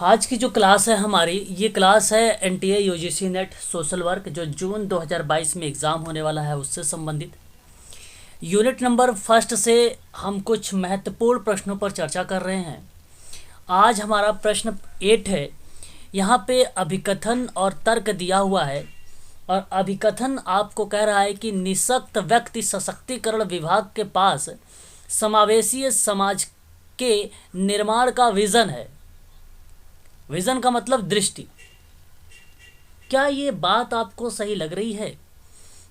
आज की जो क्लास है हमारी, ये क्लास है NTA UGC net social work जो जून 2022 में एग्ज़ाम होने वाला है उससे संबंधित। यूनिट नंबर फर्स्ट से हम कुछ महत्वपूर्ण प्रश्नों पर चर्चा कर रहे हैं। आज हमारा प्रश्न 8 है। यहाँ पे अभिकथन और तर्क दिया हुआ है और अभिकथन आपको कह रहा है कि निःशक्त व्यक्ति सशक्तिकरण विभाग के पास समावेशी समाज के निर्माण का विज़न है। विज़न का मतलब दृष्टि। क्या ये बात आपको सही लग रही है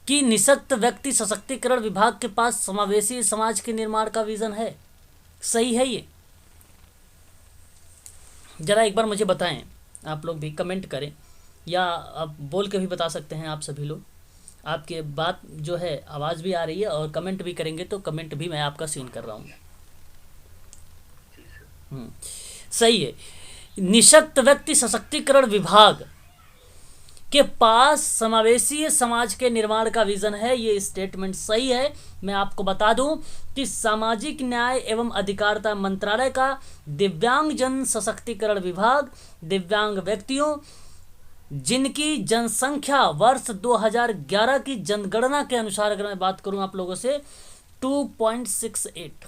कि निःशक्त व्यक्ति सशक्तिकरण विभाग के पास समावेशी समाज के निर्माण का विज़न है? सही है ये? ज़रा एक बार मुझे बताएं। आप लोग भी कमेंट करें या आप बोल के भी बता सकते हैं। आप सभी लोग, आपके बात जो है आवाज़ भी आ रही है और कमेंट भी करेंगे तो कमेंट भी मैं आपका सीन कर रहा हूँ। सही है। निःशक्त व्यक्ति सशक्तिकरण विभाग के पास समावेशी समाज के निर्माण का विजन है। ये स्टेटमेंट सही है। मैं आपको बता दूं कि सामाजिक न्याय एवं अधिकारिता मंत्रालय का दिव्यांग जन सशक्तिकरण विभाग दिव्यांग व्यक्तियों जिनकी जनसंख्या वर्ष 2011 की जनगणना के अनुसार, अगर मैं बात करूं आप लोगों से, 2.68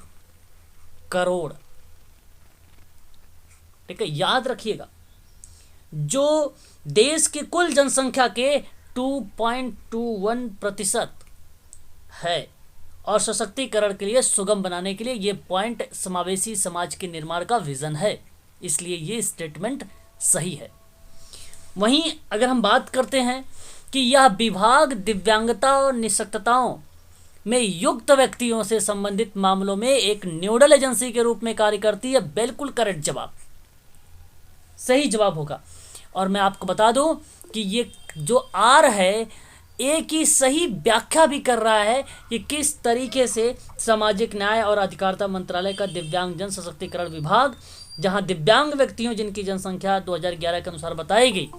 करोड़। ठीक है, याद रखिएगा, जो देश की कुल जनसंख्या के 2.21% है। और सशक्तिकरण के लिए, सुगम बनाने के लिए ये पॉइंट समावेशी समाज के निर्माण का विजन है, इसलिए ये स्टेटमेंट सही है। वहीं अगर हम बात करते हैं कि यह विभाग दिव्यांगता और निःशक्तताओं में युक्त व्यक्तियों से संबंधित मामलों में एक न्यूडल एजेंसी के रूप में कार्य करती है, बिल्कुल करेक्ट जवाब, सही जवाब होगा। और मैं आपको बता दूं कि ये जो आर है, ए की सही व्याख्या भी कर रहा है कि किस तरीके से सामाजिक न्याय और अधिकारिता मंत्रालय का दिव्यांग जन सशक्तिकरण विभाग, जहां दिव्यांग व्यक्तियों जिनकी जनसंख्या 2011 के अनुसार बताई गई,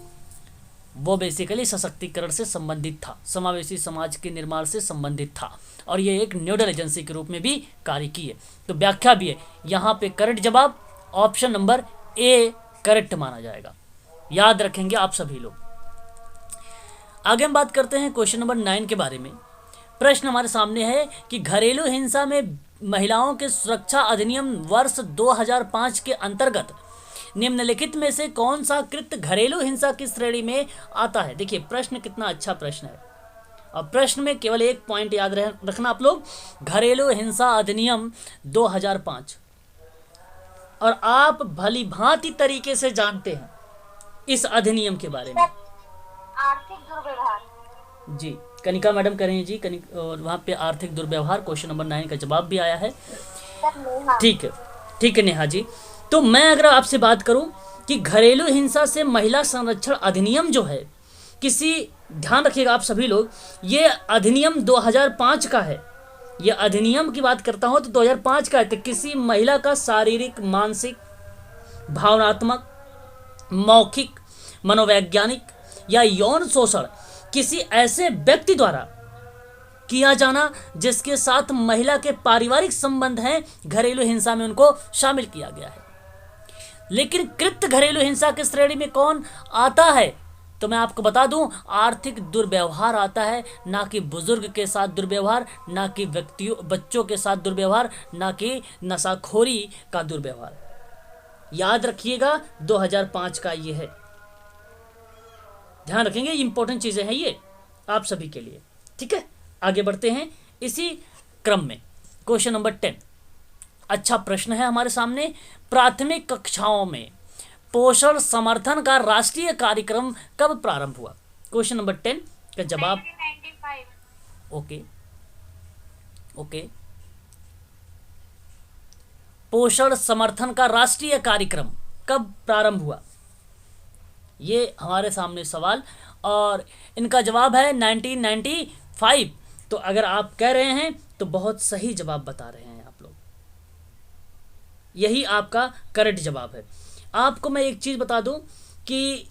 वो बेसिकली सशक्तिकरण से संबंधित था, समावेशी समाज के निर्माण से संबंधित था और ये एक न्यूडल एजेंसी के रूप में भी कार्य की है। तो व्याख्या भी है यहाँ पे। करेक्ट जवाब ऑप्शन नंबर ए करेक्ट माना जाएगा। याद रखेंगे आप सभी लोग। आगे हम बात करते हैं क्वेश्चन नंबर 9 के बारे में। प्रश्न हमारे सामने है कि घरेलू हिंसा में महिलाओं के सुरक्षा अधिनियम वर्ष 2005 के अंतर्गत निम्नलिखित में से कौन सा कृत्य घरेलू हिंसा की श्रेणी में आता है? देखिए प्रश्न कितना अच्छा प्रश्न है। और प्रश्न में केवल एक पॉइंट याद रखना आप लोग, घरेलू हिंसा अधिनियम 2005। और आप भली भांति तरीके से जानते हैं इस अधिनियम के बारे में। आर्थिक दुर्व्यवहार जी, कनिका मैडम करें जी। और वहाँ पे आर्थिक दुर्व्यवहार क्वेश्चन नंबर 9 का जवाब भी आया है। ठीक है, ठीक है नेहा जी। तो मैं अगर आपसे बात करूं कि घरेलू हिंसा से महिला संरक्षण अधिनियम जो है, ध्यान रखिएगा आप सभी लोग, ये अधिनियम 2005 का है। ये अधिनियम की बात करता हूं तो 2005 का है। तो किसी महिला का शारीरिक, मानसिक, भावनात्मक, मौखिक, मनोवैज्ञानिक या यौन शोषण किसी ऐसे व्यक्ति द्वारा किया जाना जिसके साथ महिला के पारिवारिक संबंध हैं, घरेलू हिंसा में उनको शामिल किया गया है। लेकिन कृत्य घरेलू हिंसा की श्रेणी में कौन आता है? तो मैं आपको बता दूं, आर्थिक दुर्व्यवहार आता है, ना कि बुजुर्ग के साथ दुर्व्यवहार, ना कि बच्चों के साथ दुर्व्यवहार, ना कि नशाखोरी का दुर्व्यवहार। याद रखिएगा 2005 का ये है। ध्यान रखेंगे, इंपॉर्टेंट चीजें हैं ये आप सभी के लिए। ठीक है, आगे बढ़ते हैं इसी क्रम में। क्वेश्चन नंबर 10 अच्छा प्रश्न है हमारे सामने। प्राथमिक कक्षाओं में पोषण समर्थन का राष्ट्रीय कार्यक्रम कब प्रारंभ हुआ? क्वेश्चन नंबर 10 का जवाब 1995। ओके। पोषण समर्थन का राष्ट्रीय कार्यक्रम कब प्रारंभ हुआ? ये हमारे सामने सवाल, और इनका जवाब है 1995। तो अगर आप कह रहे हैं तो बहुत सही जवाब बता रहे हैं आप लोग, यही आपका करेक्ट जवाब है। आपको मैं एक चीज बता दूं कि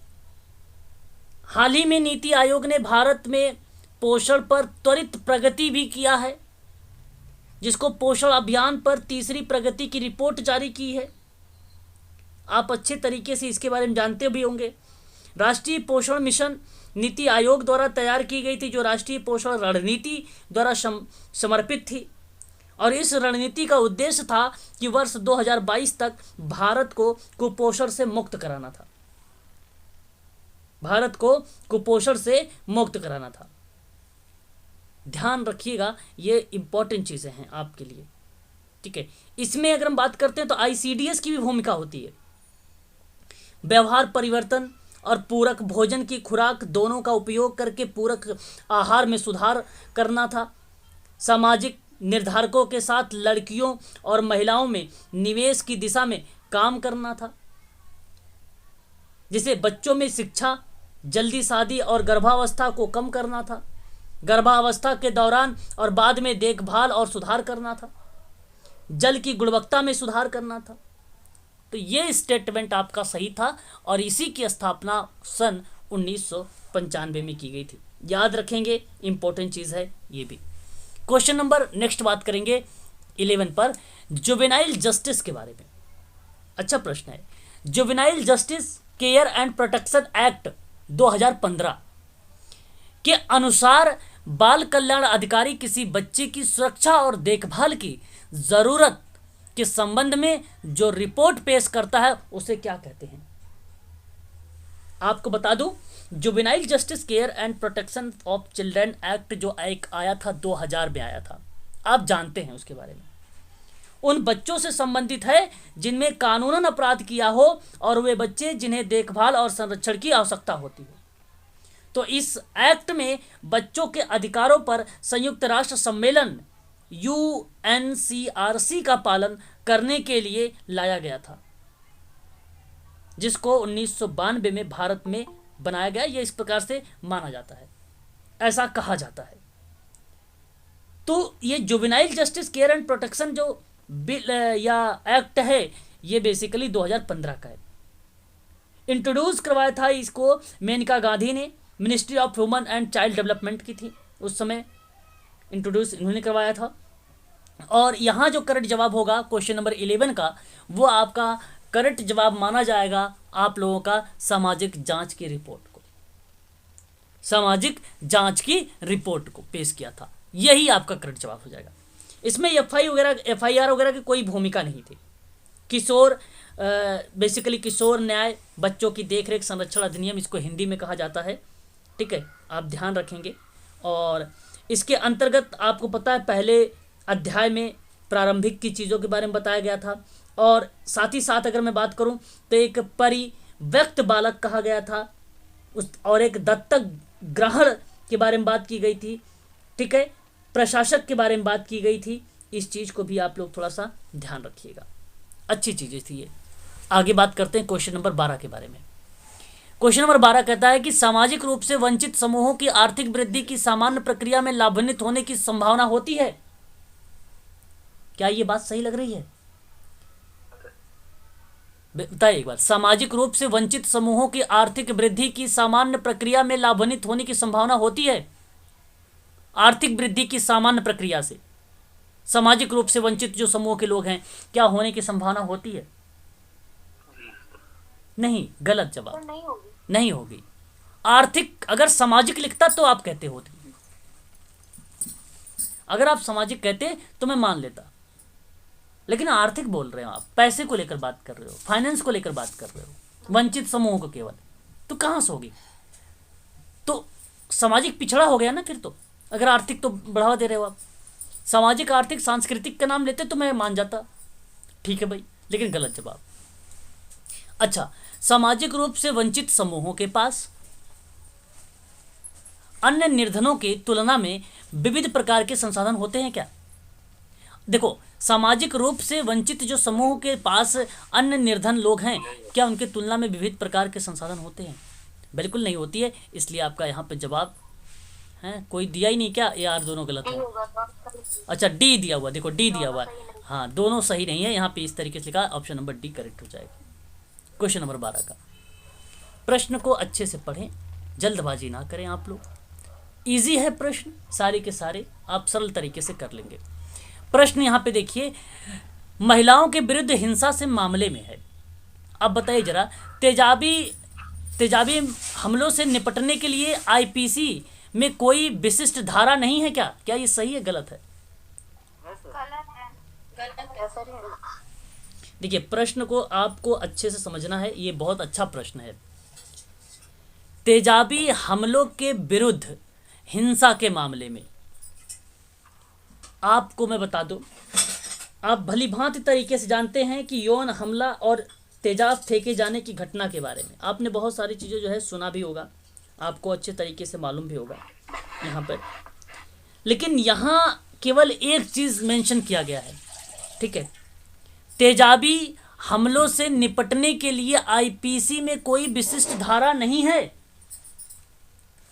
हाल ही में नीति आयोग ने भारत में पोषण पर त्वरित प्रगति भी किया है, जिसको पोषण अभियान पर तीसरी प्रगति की रिपोर्ट जारी की है। आप अच्छे तरीके से इसके बारे में जानते भी होंगे। राष्ट्रीय पोषण मिशन नीति आयोग द्वारा तैयार की गई थी, जो राष्ट्रीय पोषण रणनीति द्वारा समर्पित थी। और इस रणनीति का उद्देश्य था कि वर्ष 2022 तक भारत को कुपोषण से मुक्त कराना था। भारत को कुपोषण से मुक्त कराना था। ध्यान रखिएगा, ये इंपॉर्टेंट चीजें हैं आपके लिए, ठीक है। इसमें अगर हम बात करते हैं तो आईसीडीएस की भी भूमिका होती है। व्यवहार परिवर्तन और पूरक भोजन की खुराक दोनों का उपयोग करके पूरक आहार में सुधार करना था। सामाजिक निर्धारकों के साथ लड़कियों और महिलाओं में निवेश की दिशा में काम करना था, जिसे बच्चों में शिक्षा, जल्दी शादी और गर्भावस्था को कम करना था। गर्भावस्था के दौरान और बाद में देखभाल और सुधार करना था। जल की गुणवत्ता में सुधार करना था। तो ये स्टेटमेंट आपका सही था और इसी की स्थापना सन 1995 में की गई थी। याद रखेंगे, इंपॉर्टेंट चीज़ है ये भी। क्वेश्चन नंबर नेक्स्ट बात करेंगे 11 पर, जुवेनाइल जस्टिस के बारे में। अच्छा प्रश्न है। Juvenile justice care and protection act 2015 के अनुसार बाल कल्याण अधिकारी किसी बच्चे की सुरक्षा और देखभाल की जरूरत के संबंध में जो रिपोर्ट पेश करता है उसे क्या कहते हैं? आपको बता दूं, juvenile justice care and protection of children act जो एक आया था 2000 में आया था, आप जानते हैं उसके बारे में। उन बच्चों से संबंधित है जिनमें कानूनन अपराध किया हो और वे बच्चे जिन्हें देखभाल और संरक्षण की आवश्यकता होती हो। तो इस एक्ट में बच्चों के अधिकारों पर संयुक्त राष्ट्र सम्मेलन यूएनसीआरसी का पालन करने के लिए लाया गया था, जिसको 1992 में भारत में बनाया गया। यह इस प्रकार से माना जाता है, ऐसा कहा जाता है। तो ये juvenile justice care and protection जो बिल या एक्ट है, ये बेसिकली 2015 का है। इंट्रोड्यूस करवाया था इसको मेनका गांधी ने, ministry of human and child development की थी उस समय, इंट्रोड्यूस इन्होंने करवाया था। और यहाँ जो करेक्ट जवाब होगा क्वेश्चन नंबर 11 का, वो आपका करेक्ट जवाब माना जाएगा आप लोगों का सामाजिक जांच की रिपोर्ट को, सामाजिक जांच की रिपोर्ट को पेश किया था, यही आपका करेक्ट जवाब हो जाएगा। इसमें एफआईआर वगैरह की कोई भूमिका नहीं थी। किशोर बेसिकली किशोर न्याय बच्चों की देखरेख संरक्षण अधिनियम, इसको हिंदी में कहा जाता है, ठीक है, आप ध्यान रखेंगे। और इसके अंतर्गत आपको पता है पहले अध्याय में प्रारंभिक की चीज़ों के बारे में बताया गया था, और साथ ही साथ अगर मैं बात करूं तो एक परिव्यक्त बालक कहा गया था उस, और एक दत्तक ग्रहण के बारे में बात की गई थी, ठीक है, प्रशासक के बारे में बात की गई थी। इस चीज़ को भी आप लोग थोड़ा सा ध्यान रखिएगा, अच्छी चीज़ें थी ये। आगे बात करते हैं क्वेश्चन नंबर 12 के बारे में। क्वेश्चन नंबर 12 कहता है कि सामाजिक रूप से वंचित समूहों की आर्थिक वृद्धि की सामान्य प्रक्रिया में लाभान्वित होने की संभावना होती है। क्या ये बात सही लग रही है? बताइए एक बार। सामाजिक रूप से वंचित समूहों की आर्थिक वृद्धि की सामान्य प्रक्रिया में लाभान्वित होने की संभावना होती है। आर्थिक वृद्धि की सामान्य प्रक्रिया से सामाजिक रूप से वंचित जो समूह के लोग हैं, क्या होने की संभावना होती है? नहीं, गलत जवाब। नहीं होगी। आर्थिक अगर सामाजिक लिखता तो आप कहते होते, अगर आप सामाजिक कहते तो मैं मान लेता, लेकिन आर्थिक बोल रहे हो आप, पैसे को लेकर बात कर रहे हो, फाइनेंस को लेकर बात कर रहे हो, वंचित समूहों को केवल, तो कहां से होगी? तो सामाजिक पिछड़ा हो गया ना फिर तो, अगर आर्थिक तो बढ़ावा दे रहे हो आप। सामाजिक आर्थिक सांस्कृतिक का नाम लेते तो मैं मान जाता, ठीक है भाई, लेकिन गलत जवाब। अच्छा, सामाजिक रूप से वंचित समूहों के पास अन्य निर्धनों की तुलना में विविध प्रकार के संसाधन होते हैं क्या? देखो, सामाजिक रूप से वंचित जो समूह के पास अन्य निर्धन लोग हैं, क्या उनके तुलना में विविध प्रकार के संसाधन होते हैं? बिल्कुल नहीं होती है, इसलिए आपका यहाँ पे जवाब है कोई दिया ही नहीं क्या? यार दोनों गलत है। अच्छा, डी दिया हुआ, देखो डी दिया हुआ है, हाँ दोनों सही नहीं है। यहाँ पे इस तरीके से लिखा, ऑप्शन नंबर डी करेक्ट हो जाएगा। क्वेश्चन नंबर 12 का प्रश्न को अच्छे से पढ़ें, जल्दबाजी ना करें आप लोग। इजी है प्रश्न, सारे के सारे आप सरल तरीके से कर लेंगे। प्रश्न यहाँ पे देखिए, महिलाओं के विरुद्ध हिंसा से मामले में है, अब बताइए जरा, तेजाबी तेजाबी हमलों से निपटने के लिए आईपीसी में कोई विशिष्ट धारा नहीं है क्या? क्या ये सही है गलत है? गलत है सर। देखिए, प्रश्न को आपको अच्छे से समझना है, ये बहुत अच्छा प्रश्न है। तेजाबी हमलों के विरुद्ध हिंसा के मामले में आपको मैं बता दूं, आप भली भांति तरीके से जानते हैं कि यौन हमला और तेजाब फेंके जाने की घटना के बारे में आपने बहुत सारी चीज़ें जो है सुना भी होगा, आपको अच्छे तरीके से मालूम भी होगा यहाँ पर। लेकिन यहाँ केवल एक चीज़ मेंशन किया गया है, ठीक है, तेजाबी हमलों से निपटने के लिए आईपीसी में कोई विशिष्ट धारा नहीं है।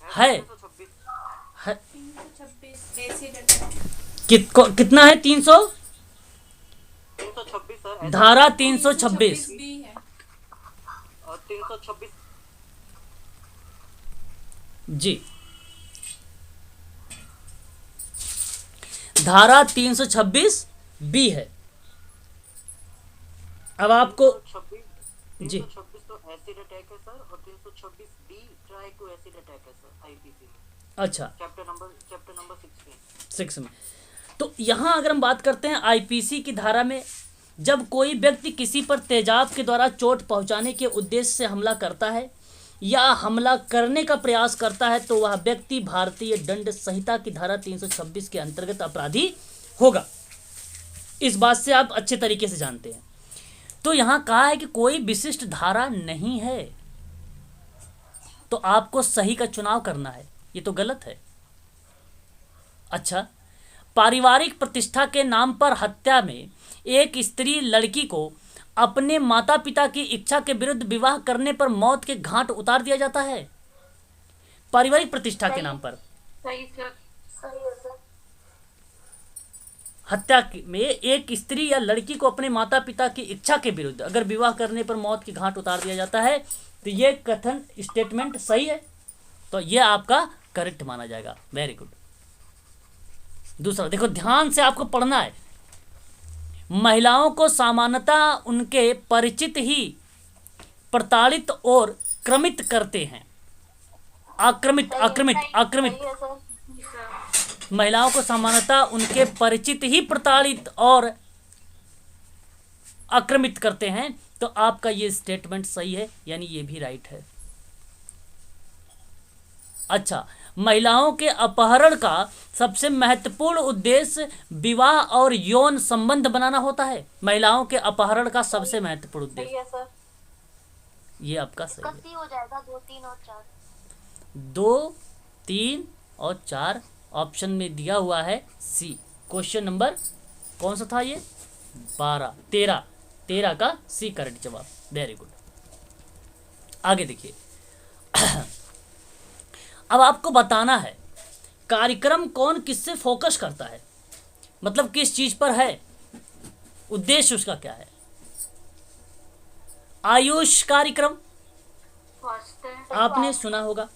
है कितना है? 326 सर। धारा 326 और 326 जी, धारा 326 बी है। अब आपको 326 जी 326 तो एसिड अटैक है सर, और 326 B try to acid attack है सर आईपीसी में, अच्छा चैप्टर नंबर 16। 6 में। तो यहाँ अगर हम बात करते हैं आईपीसी की धारा में, जब कोई व्यक्ति किसी पर तेजाब के द्वारा चोट पहुंचाने के उद्देश्य से हमला करता है या हमला करने का प्रयास करता है तो वह व्यक्ति भारतीय दंड संहिता की धारा 326 के अंतर्गत अपराधी होगा। इस बात से आप अच्छे तरीके से जानते हैं। तो यहाँ कहा है कि कोई विशिष्ट धारा नहीं है, तो आपको सही का चुनाव करना है, ये तो गलत है। अच्छा, पारिवारिक प्रतिष्ठा के नाम पर हत्या में एक स्त्री लड़की को अपने माता पिता की इच्छा के विरुद्ध विवाह करने पर मौत के घाट उतार दिया जाता है। पारिवारिक प्रतिष्ठा के नाम पर सही सर। सही है सर। हत्या में एक स्त्री या लड़की को अपने माता पिता की इच्छा के विरुद्ध अगर विवाह करने पर मौत के घाट उतार दिया जाता है तो ये कथन स्टेटमेंट सही है, तो ये आपका करेक्ट माना जाएगा। Very good. दूसरा देखो, ध्यान से आपको पढ़ना है। महिलाओं को सामान्यतः उनके परिचित ही प्रताड़ित और क्रमित करते हैं। आक्रमित आक्रमित आक्रमित सही है सर। महिलाओं को सामान्यतः उनके परिचित ही प्रताड़ित और आक्रमित करते हैं, तो आपका ये स्टेटमेंट सही है, यानी ये भी राइट है। अच्छा, महिलाओं के अपहरण का सबसे महत्वपूर्ण उद्देश्य विवाह और यौन संबंध बनाना होता है। महिलाओं के अपहरण का सबसे महत्वपूर्ण सही उद्देश्य, है सर। ये आपका सही है। कसी हो जाएगा 2, 3 और 4। 2, 3 और 4 ऑप्शन में दिया हुआ है सी। क्वेश्चन नंबर कौन सा था ये? 12, 13 का सी करेक्ट जवाब। Very good. आगे देखिए। अब आपको बताना है कार्यक्रम कौन किससे फोकस करता है, मतलब किस चीज पर है, उद्देश्य उसका क्या है। आयुष कार्यक्रम आपने सुना होगा,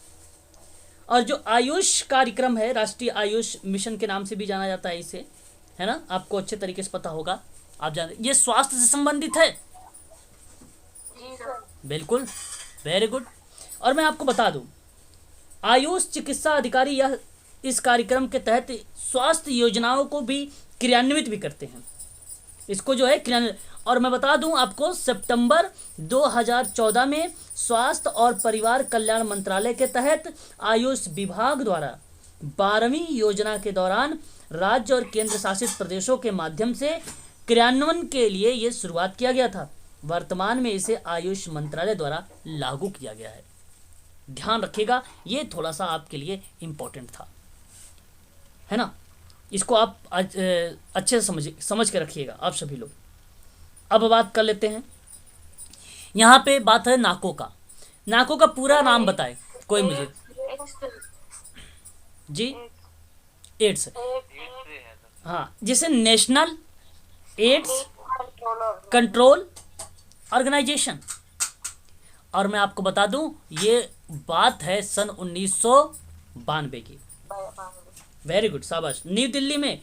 और जो आयुष कार्यक्रम है राष्ट्रीय आयुष मिशन के नाम से भी जाना जाता है इसे, है ना, आपको अच्छे तरीके से पता होगा, आप जानते, ये स्वास्थ्य से संबंधित है। जी सर। बिल्कुल, वेरी गुड। और मैं आपको बता दूं, आयुष चिकित्सा अधिकारी यह इस कार्यक्रम के तहत स्वास्थ्य योजनाओं को भी क्रियान्वित भी करते हैं, इसको जो है क्रियान्वित। और मैं बता दूं आपको, सितंबर 2014 में स्वास्थ्य और परिवार कल्याण मंत्रालय के तहत आयुष विभाग द्वारा 12वीं योजना के दौरान राज्य और केंद्र शासित प्रदेशों के माध्यम से क्रियान्वयन के लिए ये शुरुआत किया गया था। वर्तमान में इसे आयुष मंत्रालय द्वारा लागू किया गया है। ध्यान रखिएगा, ये थोड़ा सा आपके लिए इम्पोर्टेंट था, है ना, इसको आप अच्छे से समझ के रखिएगा आप सभी लोग। अब बात कर लेते हैं, यहाँ पे बात है नाकों का। नाकों का पूरा नाम बताए कोई मुझे जी। एड्स, हाँ, जिसे नेशनल एड्स कंट्रोल ऑर्गेनाइजेशन। और मैं आपको बता दूं, ये बात है सन 1992 की। वेरी गुड, शाबाश। न्यू दिल्ली में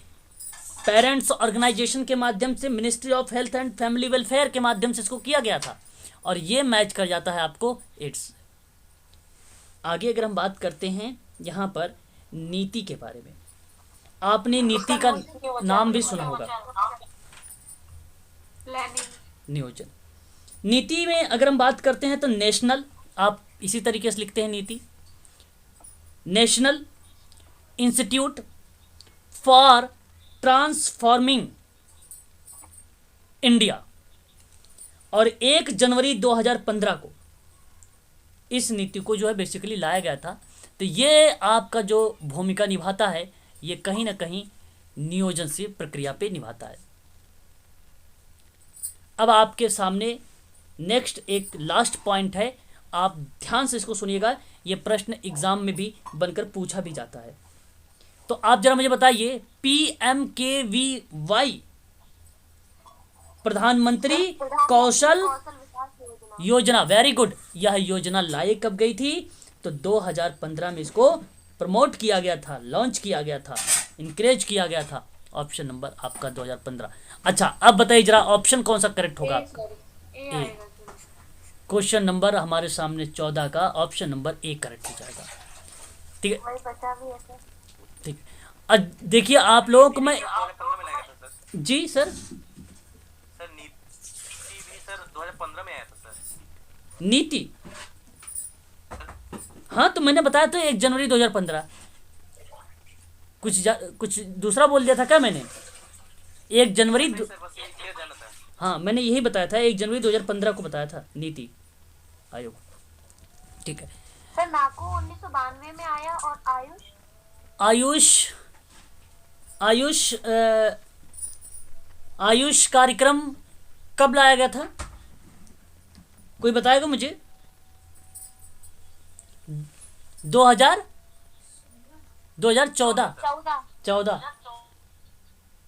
पेरेंट्स ऑर्गेनाइजेशन के माध्यम से, ministry of health and family welfare के माध्यम से इसको किया गया था। और ये मैच कर जाता है आपको 8 से। आगे अगर हम बात करते हैं यहाँ पर नीति के बारे में, आपने नीति का नाम भी सुना होगा, प्लानिंग। नियोजन। नीति में अगर हम बात करते हैं तो नेशनल, आप इसी तरीके से लिखते हैं नीति, national institute for transforming India, और 1 जनवरी 2015 को इस नीति को जो है बेसिकली लाया गया था। तो ये आपका जो भूमिका निभाता है ये कहीं ना कहीं नियोजन से प्रक्रिया पे निभाता है। अब आपके सामने नेक्स्ट एक लास्ट पॉइंट है, आप ध्यान से इसको सुनिएगा, ये प्रश्न एग्जाम में भी बनकर पूछा भी जाता है। तो आप जरा मुझे बताइए, PMKVY प्रधानमंत्री कौशल योजना, वेरी गुड, यह योजना लाई कब गई थी? तो 2015 में इसको प्रमोट किया गया था, लॉन्च किया गया था, इनकरेज किया गया था। ऑप्शन नंबर आपका 2015। अच्छा अब बताइए जरा ऑप्शन कौन सा करेक्ट होगा आपका? ए। क्वेश्चन नंबर हमारे सामने 14 का ऑप्शन नंबर ए करेक्ट हो जाएगा। ठीक है, ठीक। अब देखिए आप लोगों को मैं, 2015 में लाया गया था सर। जी सर, सर नीति भी सर 2015 में आया था सर। नीति, हाँ तो मैंने बताया तो 1 जनवरी 2015। कुछ दूसरा बोल दिया था क्या मैंने? 1 जनवरी नहीं सर, बस ये क्लियर जाना था। हाँ मैंने यही बताया था, 1 जनवरी 2015 को बताया था नीति आयोग। ठीक है, सर नाको 1992 में आया, और आयुष आयुष आयुष कार्यक्रम कब लाया गया था? कोई बताएगा मुझे? 2014। 14,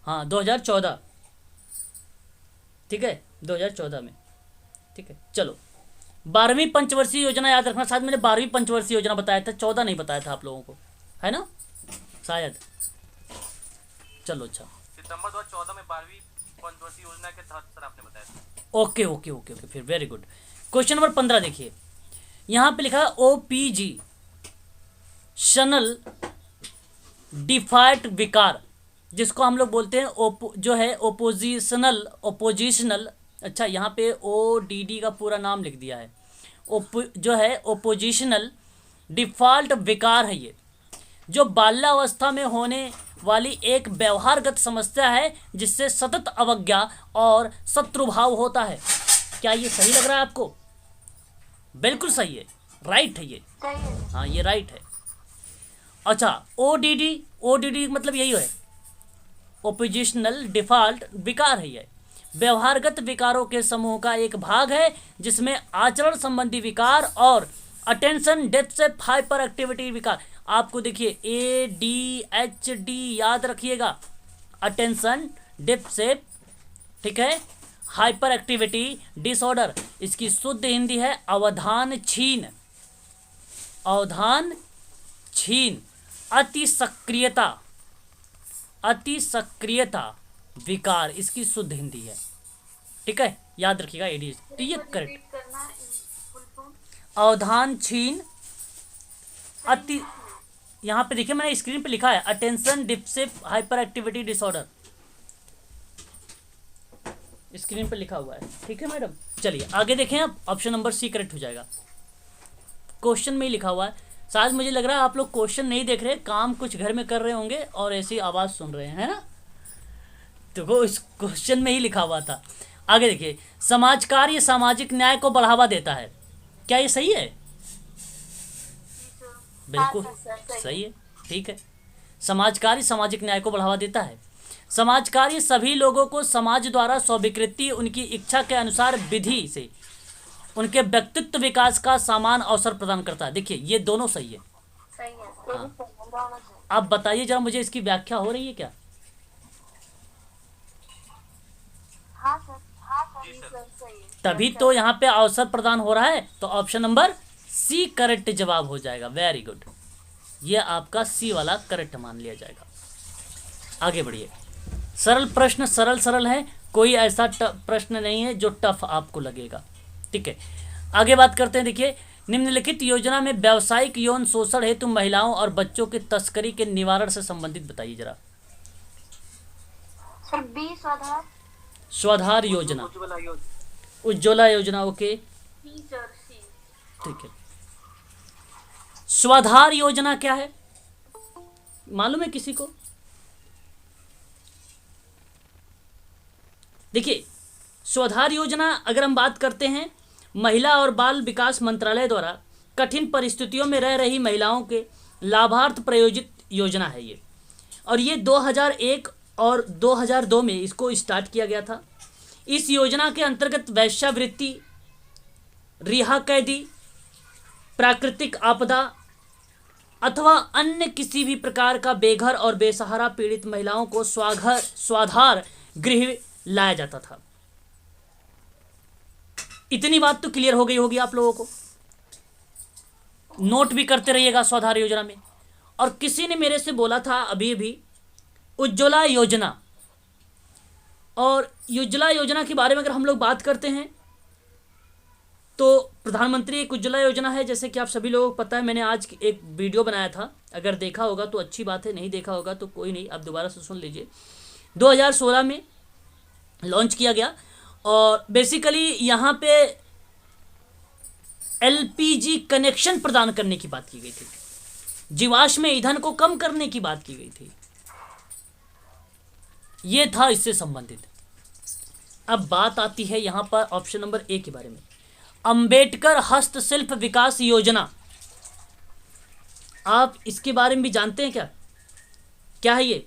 हाँ 2014, ठीक है 2014 में। ठीक है चलो, 12वीं पंचवर्षीय योजना याद रखना, शायद मैंने 12वीं पंचवर्षीय योजना बताया था, 14 नहीं बताया था आप लोगों को, है ना शायद। चलो अच्छा, सितंबर 2014 में 12वीं पंचवर्षीय योजना के तहत सर आपने बताया था। ओके ओके ओके ओके, फिर वेरी गुड। क्वेश्चन नंबर 15 देखिए, यहाँ पे लिखा है OPG शनल डिफाइट विकार, जिसको हम लोग बोलते हैं जो है ओपोजिशनल। अच्छा यहाँ पे ODD का पूरा नाम लिख दिया है, जो है ओपोजिशनल डिफॉल्ट विकार है ये, जो बाल्यावस्था में होने वाली एक व्यवहारगत समस्या है जिससे सतत अवज्ञा और शत्रुभाव होता है। क्या ये सही लग रहा है आपको? बिल्कुल सही है, राइट है ये, हाँ ये राइट है। अच्छा ODD मतलब यही है, ओपोजिशनल डिफॉल्ट विकार है ये, व्यवहारगत विकारों के समूह का एक भाग है जिसमें आचरण संबंधी विकार और अटेंशन डेफिसिट हाइपर एक्टिविटी विकार। आपको देखिए ADHD याद रखिएगा, अटेंशन डेफिसिट, ठीक है, हाइपर एक्टिविटी डिसऑर्डर। इसकी शुद्ध हिंदी है अवधान छीन, अवधान छीन, अति सक्रियता विकार, इसकी शुद्ध हिंदी है। ठीक है याद रखिएगा ADHD, तो ये करेक्ट। अवधान छीन अति, यहाँ पे देखिए मैंने स्क्रीन पे लिखा है attention deficit hyper activity disorder, screen पे लिखा हुआ है। ठीक है मैडम, चलिए आगे देखें, अब ऑप्शन नंबर सी करेक्ट हो जाएगा, क्वेश्चन में ही लिखा हुआ है। शायद मुझे लग रहा है आप लोग क्वेश्चन नहीं देख रहे, काम कुछ घर में कर रहे होंगे और ऐसी आवाज़ सुन रहे हैं, है ना, तो वो इस क्वेश्चन में ही लिखा हुआ था। आगे देखिए, समाज कार्य सामाजिक न्याय को बढ़ावा देता है, क्या ये सही है? बिल्कुल सही है, ठीक है। समाज कार्य सामाजिक न्याय को बढ़ावा देता है। समाज कार्य सभी लोगों को समाज द्वारा स्वीकृति, उनकी इच्छा के अनुसार विधि से उनके व्यक्तित्व विकास का समान अवसर प्रदान करता है। देखिए ये दोनों सही है। हाँ। अब बताइए जरा मुझे, इसकी व्याख्या हो रही है क्या? हाँ सर, तभी तो यहाँ पे अवसर प्रदान हो रहा है, तो ऑप्शन नंबर सी करेक्ट जवाब हो जाएगा। वेरी गुड, ये आपका सी वाला करेक्ट मान लिया जाएगा। आगे बढ़िए, सरल प्रश्न सरल है, कोई ऐसा प्रश्न नहीं है जो टफ आपको लगेगा। ठीक है, आगे बात करते हैं। देखिए, निम्नलिखित योजना में व्यावसायिक यौन शोषण हेतु महिलाओं और बच्चों की तस्करी के निवारण से संबंधित बताइए जरा। सर बी स्वाधार। स्वाधार योजना, उज्ज्वला योजना। उज्ज्वला योजना, ओके सी सर सी। ठीक है। स्वाधार योजना क्या है, मालूम है किसी को? देखिए, स्वाधार योजना अगर हम बात करते हैं, महिला और बाल विकास मंत्रालय द्वारा कठिन परिस्थितियों में रह रही महिलाओं के लाभार्थ प्रायोजित योजना है ये, और ये 2001 और 2002 में इसको स्टार्ट किया गया था। इस योजना के अंतर्गत वेश्यावृत्ति, रिहा कैदी, प्राकृतिक आपदा अथवा अन्य किसी भी प्रकार का बेघर और बेसहारा पीड़ित महिलाओं को स्वाधार गृह लाया जाता था। इतनी बात तो क्लियर हो गई होगी आप लोगों को, नोट भी करते रहिएगा स्वाधार योजना में। और किसी ने मेरे से बोला था अभी भी उज्ज्वला योजना, और उज्ज्वला योजना के बारे में अगर हम लोग बात करते हैं तो प्रधानमंत्री एक उज्ज्वला योजना है, जैसे कि आप सभी लोगों को पता है। मैंने आज एक वीडियो बनाया था, अगर देखा होगा तो अच्छी बात है, नहीं देखा होगा तो कोई नहीं, आप दोबारा से सुन लीजिए। 2016 में लॉन्च किया गया, और बेसिकली यहाँ पे एलपीजी कनेक्शन प्रदान करने की बात की गई थी, जीवाश्म ईंधन को कम करने की बात की गई थी, ये था इससे संबंधित। अब बात आती है यहाँ पर ऑप्शन नंबर ए के बारे में, अंबेडकर हस्तशिल्प विकास योजना। आप इसके बारे में भी जानते हैं क्या, क्या है ये,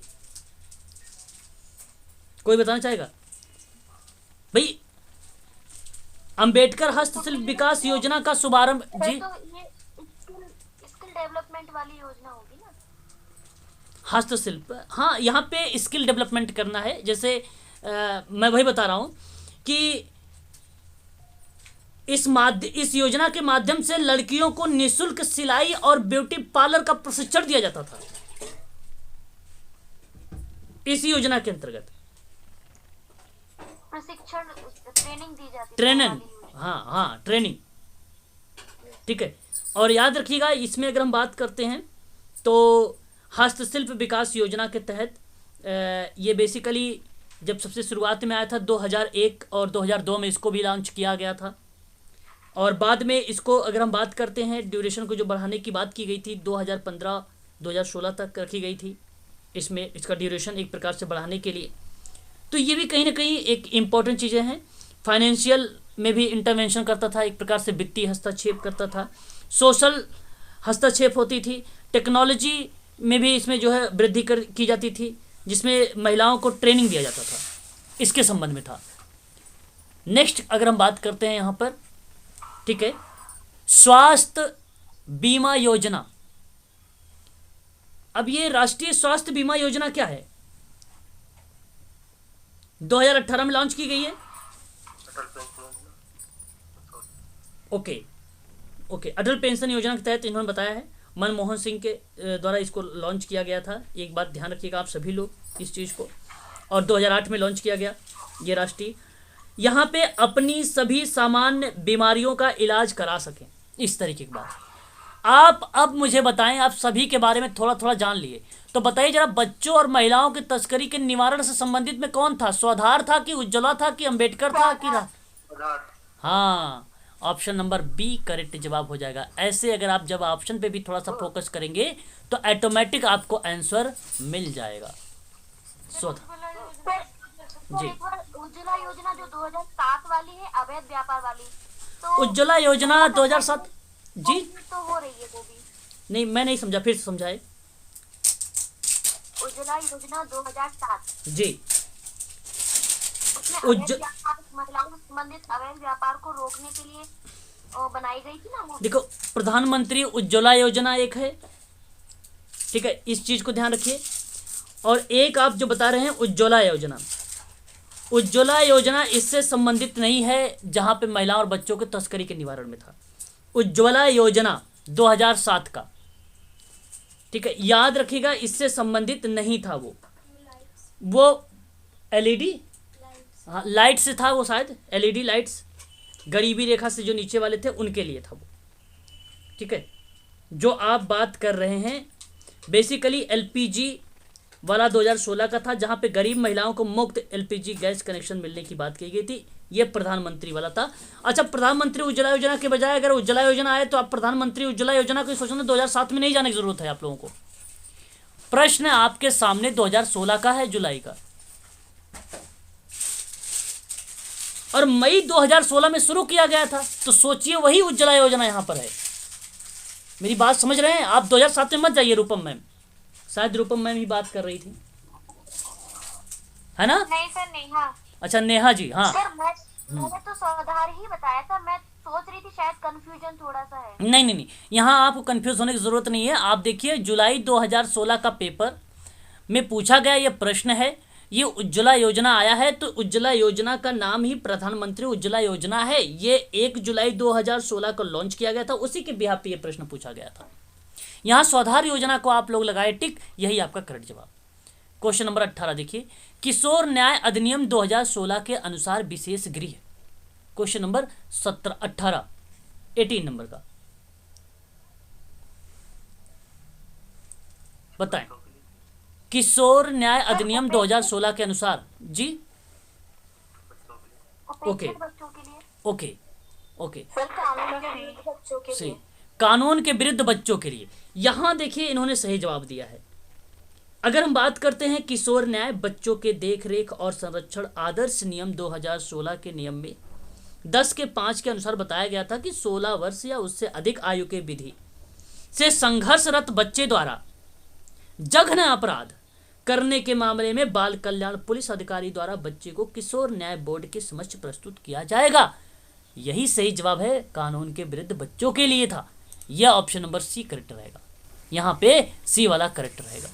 कोई बताना चाहेगा? भाई, अंबेडकर हस्तशिल्प विकास योजना का शुभारंभ जी, तो ये स्किल डेवलपमेंट वाली योजना होगी ना? हस्तशिल्प, हाँ, यहाँ पे स्किल डेवलपमेंट करना है। जैसे मैं वही बता रहा हूँ कि इस योजना के माध्यम से लड़कियों को निःशुल्क सिलाई और ब्यूटी पार्लर का प्रशिक्षण दिया जाता था इस योजना के अंतर्गत। प्रशिक्षण, ट्रेनिंग दी जाती है। ट्रेनिंग, हाँ, ट्रेनिंग, ठीक है। और याद रखिएगा, इसमें अगर हम बात करते हैं तो हस्तशिल्प विकास योजना के तहत ये बेसिकली जब सबसे शुरुआत में आया था 2001 और 2002 में इसको भी लॉन्च किया गया था, और बाद में इसको अगर हम बात करते हैं ड्यूरेशन को जो बढ़ाने की बात की गई थी 2015-2016 तक रखी गई थी, इसमें इसका ड्यूरेशन एक प्रकार से बढ़ाने के लिए। तो ये भी कहीं ना कहीं एक इम्पॉर्टेंट चीज़ें हैं। फाइनेंशियल में भी इंटरवेंशन करता था, एक प्रकार से वित्तीय हस्तक्षेप करता था, सोशल हस्तक्षेप होती थी, टेक्नोलॉजी में भी इसमें जो है वृद्धि की जाती थी, जिसमें महिलाओं को ट्रेनिंग दिया जाता था, इसके संबंध में था। नेक्स्ट अगर हम बात करते हैं यहाँ पर, ठीक है, स्वास्थ्य बीमा योजना। अब ये राष्ट्रीय स्वास्थ्य बीमा योजना क्या है? 2018 में लॉन्च की गई है। ओके, अटल पेंशन योजना के तहत इन्होंने बताया है, मनमोहन सिंह के द्वारा इसको लॉन्च किया गया था। एक बात ध्यान रखिएगा आप सभी लोग इस चीज़ को, और 2008 में लॉन्च किया गया ये राष्ट्रीय। यहाँ पे अपनी सभी सामान्य बीमारियों का इलाज करा सकें, इस तरीके की बात। आप अब मुझे बताएं, आप सभी के बारे में थोड़ा थोड़ा जान लिए, तो बताइए जरा, बच्चों और महिलाओं की तस्करी के निवारण से संबंधित में कौन था? स्वाधार था कि उज्ज्वला था कि अंबेडकर था कि हाँ, ऑप्शन नंबर बी करेक्ट जवाब हो जाएगा। ऐसे अगर आप जब ऑप्शन पे भी थोड़ा सा फोकस करेंगे तो ऑटोमेटिक आपको आंसर मिल जाएगा। जी, उज्ज्वला योजना जो 2007 वाली है, अवैध व्यापार वाली, तो उज्ज्वला योजना 2007 जी, तो हो रही है वो भी। नहीं, मैं नहीं समझा, फिर से समझाए। उज्ज्वला योजना 2007 जी, महिलाओं से संबंधित अवैध व्यापार को रोकने के लिए बनाई गई थी ना वो। देखो, प्रधानमंत्री उज्ज्वला योजना एक है, ठीक है, इस चीज को ध्यान रखिए। और एक आप जो बता रहे हैं उज्ज्वला योजना, उज्ज्वला योजना इससे संबंधित नहीं है जहां पे महिलाओं और बच्चों के तस्करी के निवारण में था। उज्ज्वला योजना 2007 का, ठीक है, याद रखिएगा, इससे संबंधित नहीं था वो एलईडी, हाँ, लाइट से था वो, शायद एलईडी लाइट्स, गरीबी रेखा से जो नीचे वाले थे उनके लिए था वो, ठीक है। जो आप बात कर रहे हैं बेसिकली एलपीजी वाला 2016 का था, जहां पे गरीब महिलाओं को मुफ्त एलपीजी गैस कनेक्शन मिलने की बात की गई थी। ये प्रधानमंत्री वाला था। अच्छा, प्रधानमंत्री उज्ज्वला योजना के बजाय अगर उज्ज्वला योजना आए तो आप प्रधानमंत्री उज्ज्वला योजना को सोचना, 2007 में नहीं जाने की जरूरत है आप लोगों को। प्रश्न आपके सामने 2016 का है, जुलाई का, और मई 2016 में शुरू किया गया था। तो सोचिए वही उज्ज्वला योजना यहां पर है। मेरी बात समझ रहे हैं आप? 2007 में मत जाइए रूपम मैम, शायद रूपम मैम ही बात कर रही थी, है ना? नहीं सर, नेहा। अच्छा नेहा जी, हाँ। सर मैंने तो स्वाधार ही बताया था, मैं सोच रही थी शायद कंफ्यूजन थोड़ा सा है। नहीं नहीं नहीं, यहाँ आपको कंफ्यूज होने की जरूरत नहीं है। आप देखिए जुलाई 2016 का पेपर में पूछा गया ये प्रश्न है। ये उज्ज्वला योजना आया है तो उज्ज्वला योजना का नाम ही प्रधानमंत्री उज्ज्वला योजना है। ये 1 जुलाई 2016 को लॉन्च किया गया था, उसी के बिहाफ पे ये प्रश्न पूछा गया था। यहाँ स्वाधार योजना को आप लोग लगाए टिक, यही आपका करेक्ट जवाब। क्वेश्चन नंबर 18 देखिए, किशोर न्याय अधिनियम 2016 के अनुसार विशेष गृह। क्वेश्चन नंबर 18 नंबर का बताएं। किशोर न्याय अधिनियम 2016 के अनुसार जी। ओके बच्चों के लिए। ओके ओके, सर कानून के विरुद्ध बच्चों के सही, लिए। कानून के विरुद्ध बच्चों के लिए। यहां देखिए इन्होंने सही जवाब दिया है। अगर हम बात करते हैं किशोर न्याय बच्चों के देखरेख और संरक्षण आदर्श नियम 2016 के नियम में 10(5) के अनुसार बताया गया था कि 16 वर्ष या उससे अधिक आयु के विधि से संघर्षरत बच्चे द्वारा जघन्य अपराध करने के मामले में बाल कल्याण पुलिस अधिकारी द्वारा बच्चे को किशोर न्याय बोर्ड के समक्ष प्रस्तुत किया जाएगा। यही सही जवाब है, कानून के विरुद्ध बच्चों के लिए था। यह ऑप्शन नंबर सी करेक्ट रहेगा। यहां पे सी वाला करेक्ट रहेगा।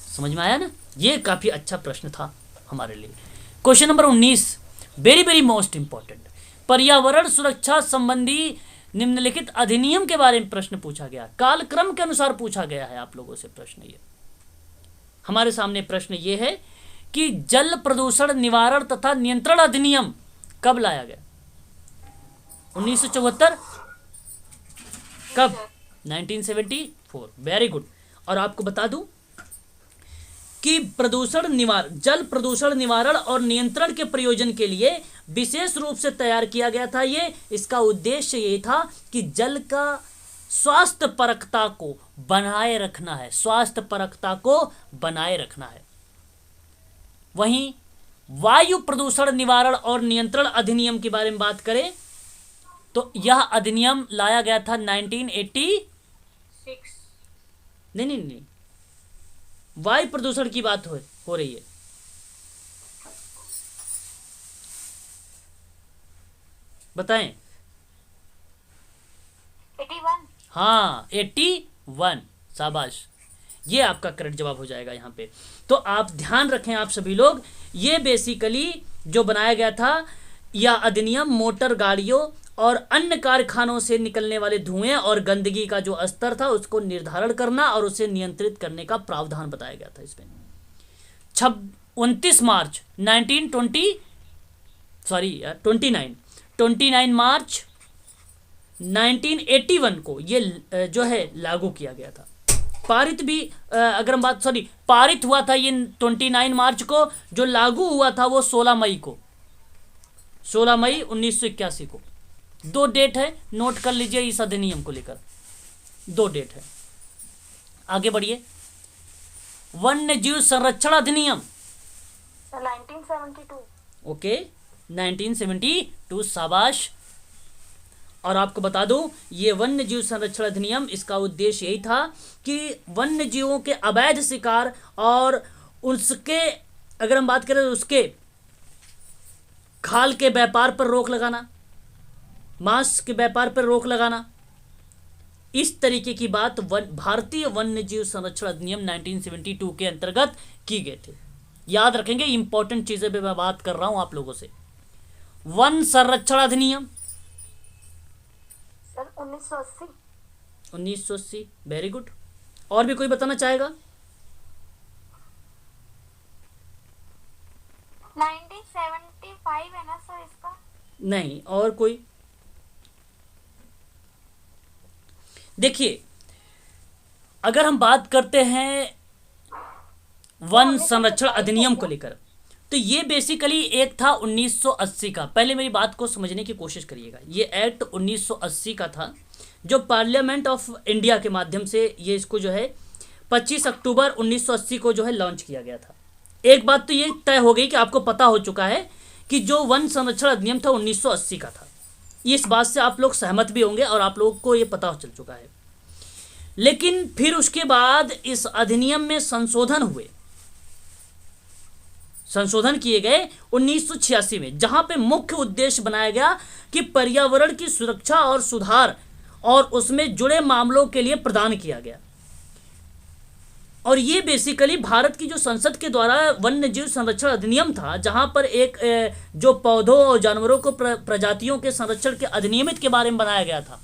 समझ में आया ना? ये काफी अच्छा प्रश्न था हमारे लिए। Question number 19, very very most important, पर्यावरण सुरक्षा संबंधी निम्नलिखित अधिनियम के बारे में प्रश्न पूछा गया। कालक्रम के अनुसार पूछा गया है आप लोगों से प्रश्न। ये हमारे सामने प्रश्न ये है कि जल प्रदूषण निवारण तथा नियंत्रण अधिनियम कब लाया गया? 1974। कब? 1974। Very good. और आपको बता दूं कि जल प्रदूषण निवारण और नियंत्रण के प्रयोजन के लिए विशेष रूप से तैयार किया गया था। इसका उद्देश्य ये था कि जल का स्वास्थ्य परकता को बनाए रखना है, स्वास्थ्य परकता को बनाए रखना है। वहीं वायु प्रदूषण निवारण और नियंत्रण अधिनियम के बारे में बात करें तो यह अधिनियम लाया गया था 1986। नहीं, वायु प्रदूषण की बात हो रही है। बताएं। 81। हाँ 81, शाबाश, ये आपका करेक्ट जवाब हो जाएगा यहाँ पे। तो आप ध्यान रखें आप सभी लोग, ये बेसिकली जो बनाया गया था यह अधिनियम मोटर गाड़ियों और अन्य कारखानों से निकलने वाले धुएं और गंदगी का जो स्तर था उसको निर्धारण करना और उसे नियंत्रित करने का प्रावधान बताया गया था। इसमें 29 मार्च 29 मार्च 1981 को ये जो है लागू किया गया था। पारित भी अगर हम पारित हुआ था ये 29 मार्च को, जो लागू हुआ था वो 16 मई 1981 को। 2 डेट है, नोट कर लीजिए इस अधिनियम को लेकर, 2 डेट है। आगे बढ़िए। वन्य जीव संरक्षण अधिनियम 1972। ओके 1972, शाबाश। और आपको बता दूं ये वन्य जीव संरक्षण अधिनियम, इसका उद्देश्य यही था कि वन्य जीवों के अवैध शिकार और उसके अगर हम बात करें उसके खाल के व्यापार पर रोक लगाना, मांस के व्यापार पर रोक लगाना, इस तरीके की बात भारतीय वन्य जीव संरक्षण अधिनियम 1972 के अंतर्गत की गए थे। याद रखेंगे, इंपॉर्टेंट चीजें पे मैं बात कर रहा हूं आप लोगों से। वन संरक्षण अधिनियम 1980। Very good. और भी कोई बताना चाहेगा? 1975 है ना सर इसका? नहीं, और कोई? देखिए, अगर हम बात करते हैं वन संरक्षण अधिनियम को लेकर, तो ये बेसिकली एक था 1980 का। पहले मेरी बात को समझने की कोशिश करिएगा। ये एक्ट 1980 का था, जो पार्लियामेंट ऑफ इंडिया के माध्यम से ये इसको जो है 25 अक्टूबर 1980 को जो है लॉन्च किया गया था। एक बात तो ये तय हो गई कि आपको पता हो चुका है कि जो वन संरक्षण अधिनियम था 1980 का था। इस बात से आप लोग सहमत भी होंगे और आप लोगों को ये पता चल चुका है। लेकिन फिर उसके बाद इस अधिनियम में संशोधन किए गए 1986 में, जहां पे मुख्य उद्देश्य बनाया गया कि पर्यावरण की सुरक्षा और सुधार और उसमें जुड़े मामलों के लिए प्रदान किया गया। और ये बेसिकली भारत की जो संसद के द्वारा वन्य जीव संरक्षण अधिनियम था, जहां पर एक जो पौधों और जानवरों को प्रजातियों के संरक्षण के अधिनियमित के बारे में बनाया गया था,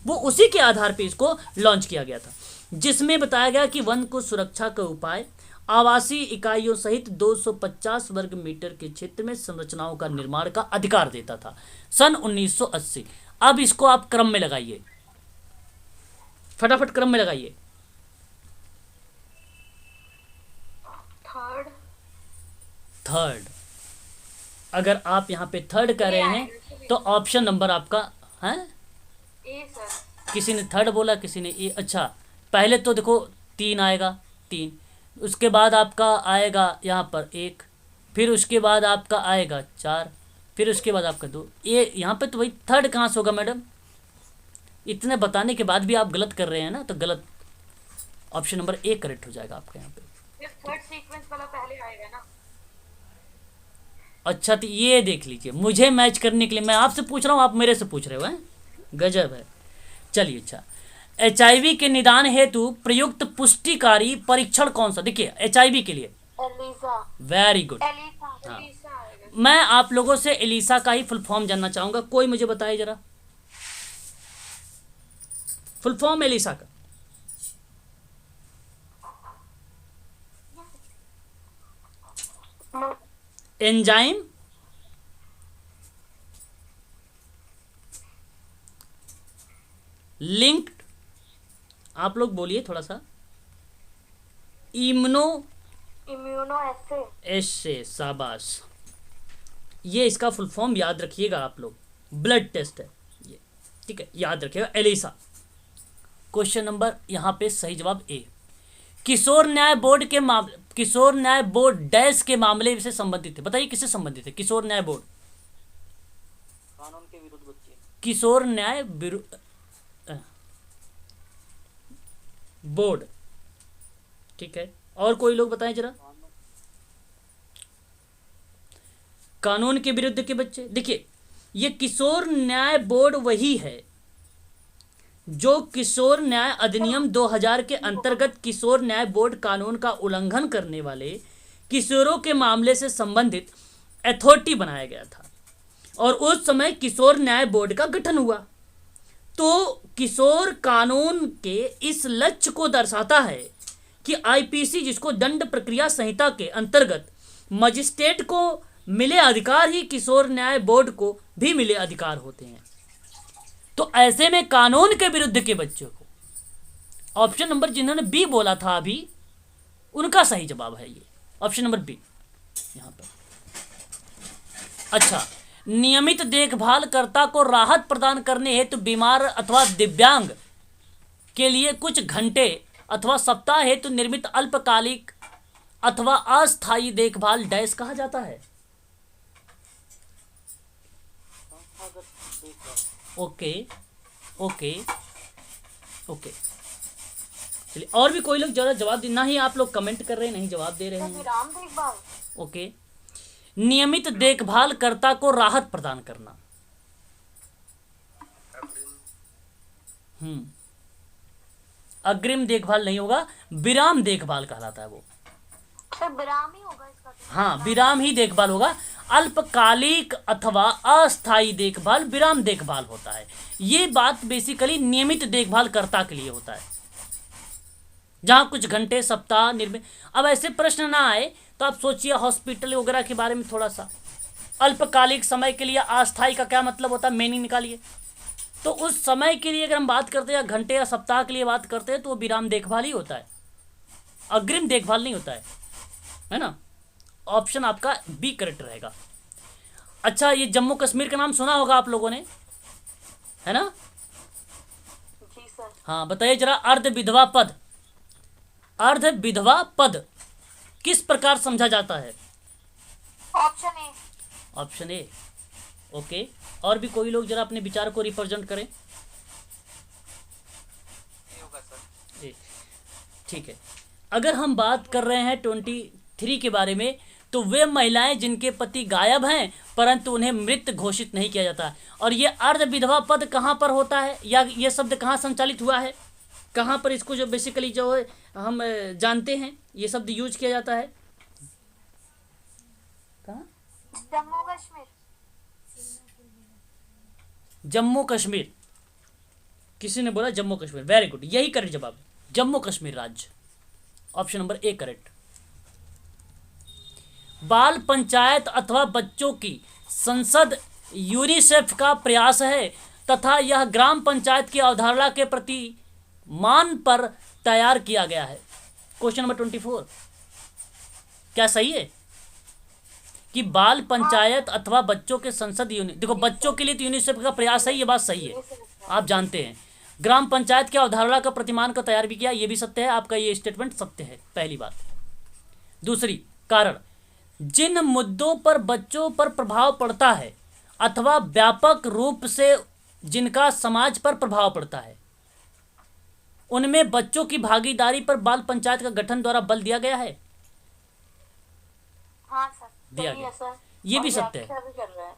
वो उसी के आधार पर इसको लॉन्च किया गया था, जिसमें बताया गया कि वन को सुरक्षा का उपाय आवासीय इकाइयों सहित 250 वर्ग मीटर के क्षेत्र में संरचनाओं का निर्माण का अधिकार देता था, सन 1980। अब इसको आप क्रम में लगाइए, फटाफट क्रम में लगाइए। थर्ड। अगर आप यहाँ पे थर्ड कर रहे हैं तो ऑप्शन नंबर आपका है ए सर। किसी ने थर्ड बोला, किसी ने ए। अच्छा, पहले तो देखो 3 आएगा, 3, उसके बाद आपका आएगा यहाँ पर 1, फिर उसके बाद आपका आएगा 4, फिर उसके बाद आपका 2। ये यहाँ पे तो भाई थर्ड कहाँ से होगा मैडम? इतने बताने के बाद भी आप गलत कर रहे हैं ना, तो गलत। ऑप्शन नंबर ए करेक्ट हो जाएगा आपका यहाँ पे। थर्ड सीक्वेंस वाला पहले आएगा ना। अच्छा, तो ये देख लीजिए, मुझे मैच करने के लिए मैं आपसे पूछ रहा हूँ, आप मेरे से पूछ रहे हो, हैं गजब है। चलिए, अच्छा, HIV के निदान हेतु प्रयुक्त पुष्टिकारी परीक्षण कौन सा? देखिए, HIV के लिए एलिसा। Very good. एलिसा आएगा। मैं आप लोगों से एलिसा का ही फुल फॉर्म जानना चाहूंगा, कोई मुझे बताइए जरा फुल फॉर्म एलिसा का। एंजाइम लिंक्ड, आप लोग बोलिए थोड़ा सा। इम्यूनो एसे, शाबाश। ये इसका फुल फॉर्म याद रखिएगा आप लोग, ब्लड टेस्ट है ये, ठीक है, याद रखिएगा एलिसा। क्वेश्चन नंबर यहाँ पे सही जवाब ए। किशोर न्याय बोर्ड डैश के मामले से संबंधित है। बताइए किससे संबंधित है किशोर न्याय बोर्ड? कानून के विरुद्ध बच्चे। किशोर न्याय बोर्ड, ठीक है। और कोई लोग बताएं जरा। कानून के विरुद्ध के बच्चे। देखिए, ये किशोर न्याय बोर्ड वही है जो किशोर न्याय अधिनियम 2000 के अंतर्गत किशोर न्याय बोर्ड कानून का उल्लंघन करने वाले किशोरों के मामले से संबंधित अथॉरिटी बनाया गया था, और उस समय किशोर न्याय बोर्ड का गठन हुआ। तो किशोर कानून के इस लक्ष्य को दर्शाता है कि IPC, जिसको दंड प्रक्रिया संहिता के अंतर्गत मजिस्ट्रेट को मिले अधिकार ही किशोर न्याय बोर्ड को भी मिले अधिकार होते हैं। तो ऐसे में कानून के विरुद्ध के बच्चों को, ऑप्शन नंबर जिन्होंने बी बोला था अभी, उनका सही जवाब है ये ऑप्शन नंबर बी यहां पर। अच्छा, नियमित देखभालकर्ता को राहत प्रदान करने हेतु बीमार अथवा दिव्यांग के लिए कुछ घंटे अथवा सप्ताह हेतु निर्मित अल्पकालिक अथवा अस्थायी देखभाल डैश कहा जाता है। ओके ओके ओके, चलिए, और भी कोई लोग जरा जवाब देना ही, आप लोग कमेंट कर रहे हैं, नहीं जवाब दे रहे हैं। ओके, नियमित देखभालकर्ता को राहत प्रदान करना। अग्रिम देखभाल नहीं होगा, विराम देखभाल कहलाता है वो। विराम ही होगा इसका। हाँ, विराम ही देखभाल होगा। अल्पकालिक अथवा अस्थायी देखभाल विराम देखभाल होता है। ये बात बेसिकली नियमित देखभालकर्ता के लिए होता है, जहां कुछ घंटे सप्ताह निर्मित। अब ऐसे प्रश्न ना आए तो आप सोचिए हॉस्पिटल वगैरह के बारे में थोड़ा सा, अल्पकालिक समय के लिए, अस्थायी का क्या मतलब होता है, मीनिंग निकालिए। तो उस समय के लिए अगर हम बात करते हैं या घंटे या सप्ताह के लिए बात करते हैं तो वो विराम देखभाल ही होता है, अग्रिम देखभाल नहीं होता है ना। ऑप्शन आपका बी करेक्ट रहेगा। अच्छा, ये जम्मू कश्मीर का नाम सुना होगा आप लोगों ने, है ना? जी सर। हाँ, बताइए जरा, अर्ध विधवा पद, अर्ध विधवा पद किस प्रकार समझा जाता है? Option A. Option A, okay. और भी कोई लोग जरा अपने विचार को रिप्रेजेंट करें। ये होगा सर। ए, ठीक है। अगर हम बात कर रहे हैं 23 के बारे में, तो वे महिलाएं जिनके पति गायब हैं परंतु उन्हें मृत घोषित नहीं किया जाता। और ये अर्ध विधवा पद कहाँ पर होता है, या ये शब्द कहाँ संचालित हुआ है, कहाँ पर इसको जो बेसिकली जो है हम जानते हैं ये शब्द यूज किया जाता है? कहाँ? जम्मू कश्मीर। जम्मू कश्मीर। किसी ने बोला जम्मू कश्मीर, वेरी गुड, यही करेक्ट जवाब है, जम्मू कश्मीर राज्य। Option number A correct. बाल पंचायत अथवा बच्चों की संसद यूनिसेफ का प्रयास है तथा यह ग्राम पंचायत की अवधारणा के प्रतिमान पर तैयार किया गया है। क्वेश्चन नंबर 24, क्या सही है कि बाल पंचायत अथवा बच्चों के संसद देखो, बच्चों के लिए तो यूनिसेफ का प्रयास है, ये बात सही है, आप जानते हैं। ग्राम पंचायत की अवधारणा का प्रतिमान को तैयार भी किया, ये भी सत्य है, आपका ये स्टेटमेंट सत्य है, पहली बात। दूसरी, कारण, जिन मुद्दों पर बच्चों पर प्रभाव पड़ता है अथवा व्यापक रूप से जिनका समाज पर प्रभाव पड़ता है उनमें बच्चों की भागीदारी पर बाल पंचायत का गठन द्वारा बल दिया गया है। हाँ सर। दिया सही गया, है सर। ये भी और सत्य है। व्याख्या भी कर रहा है।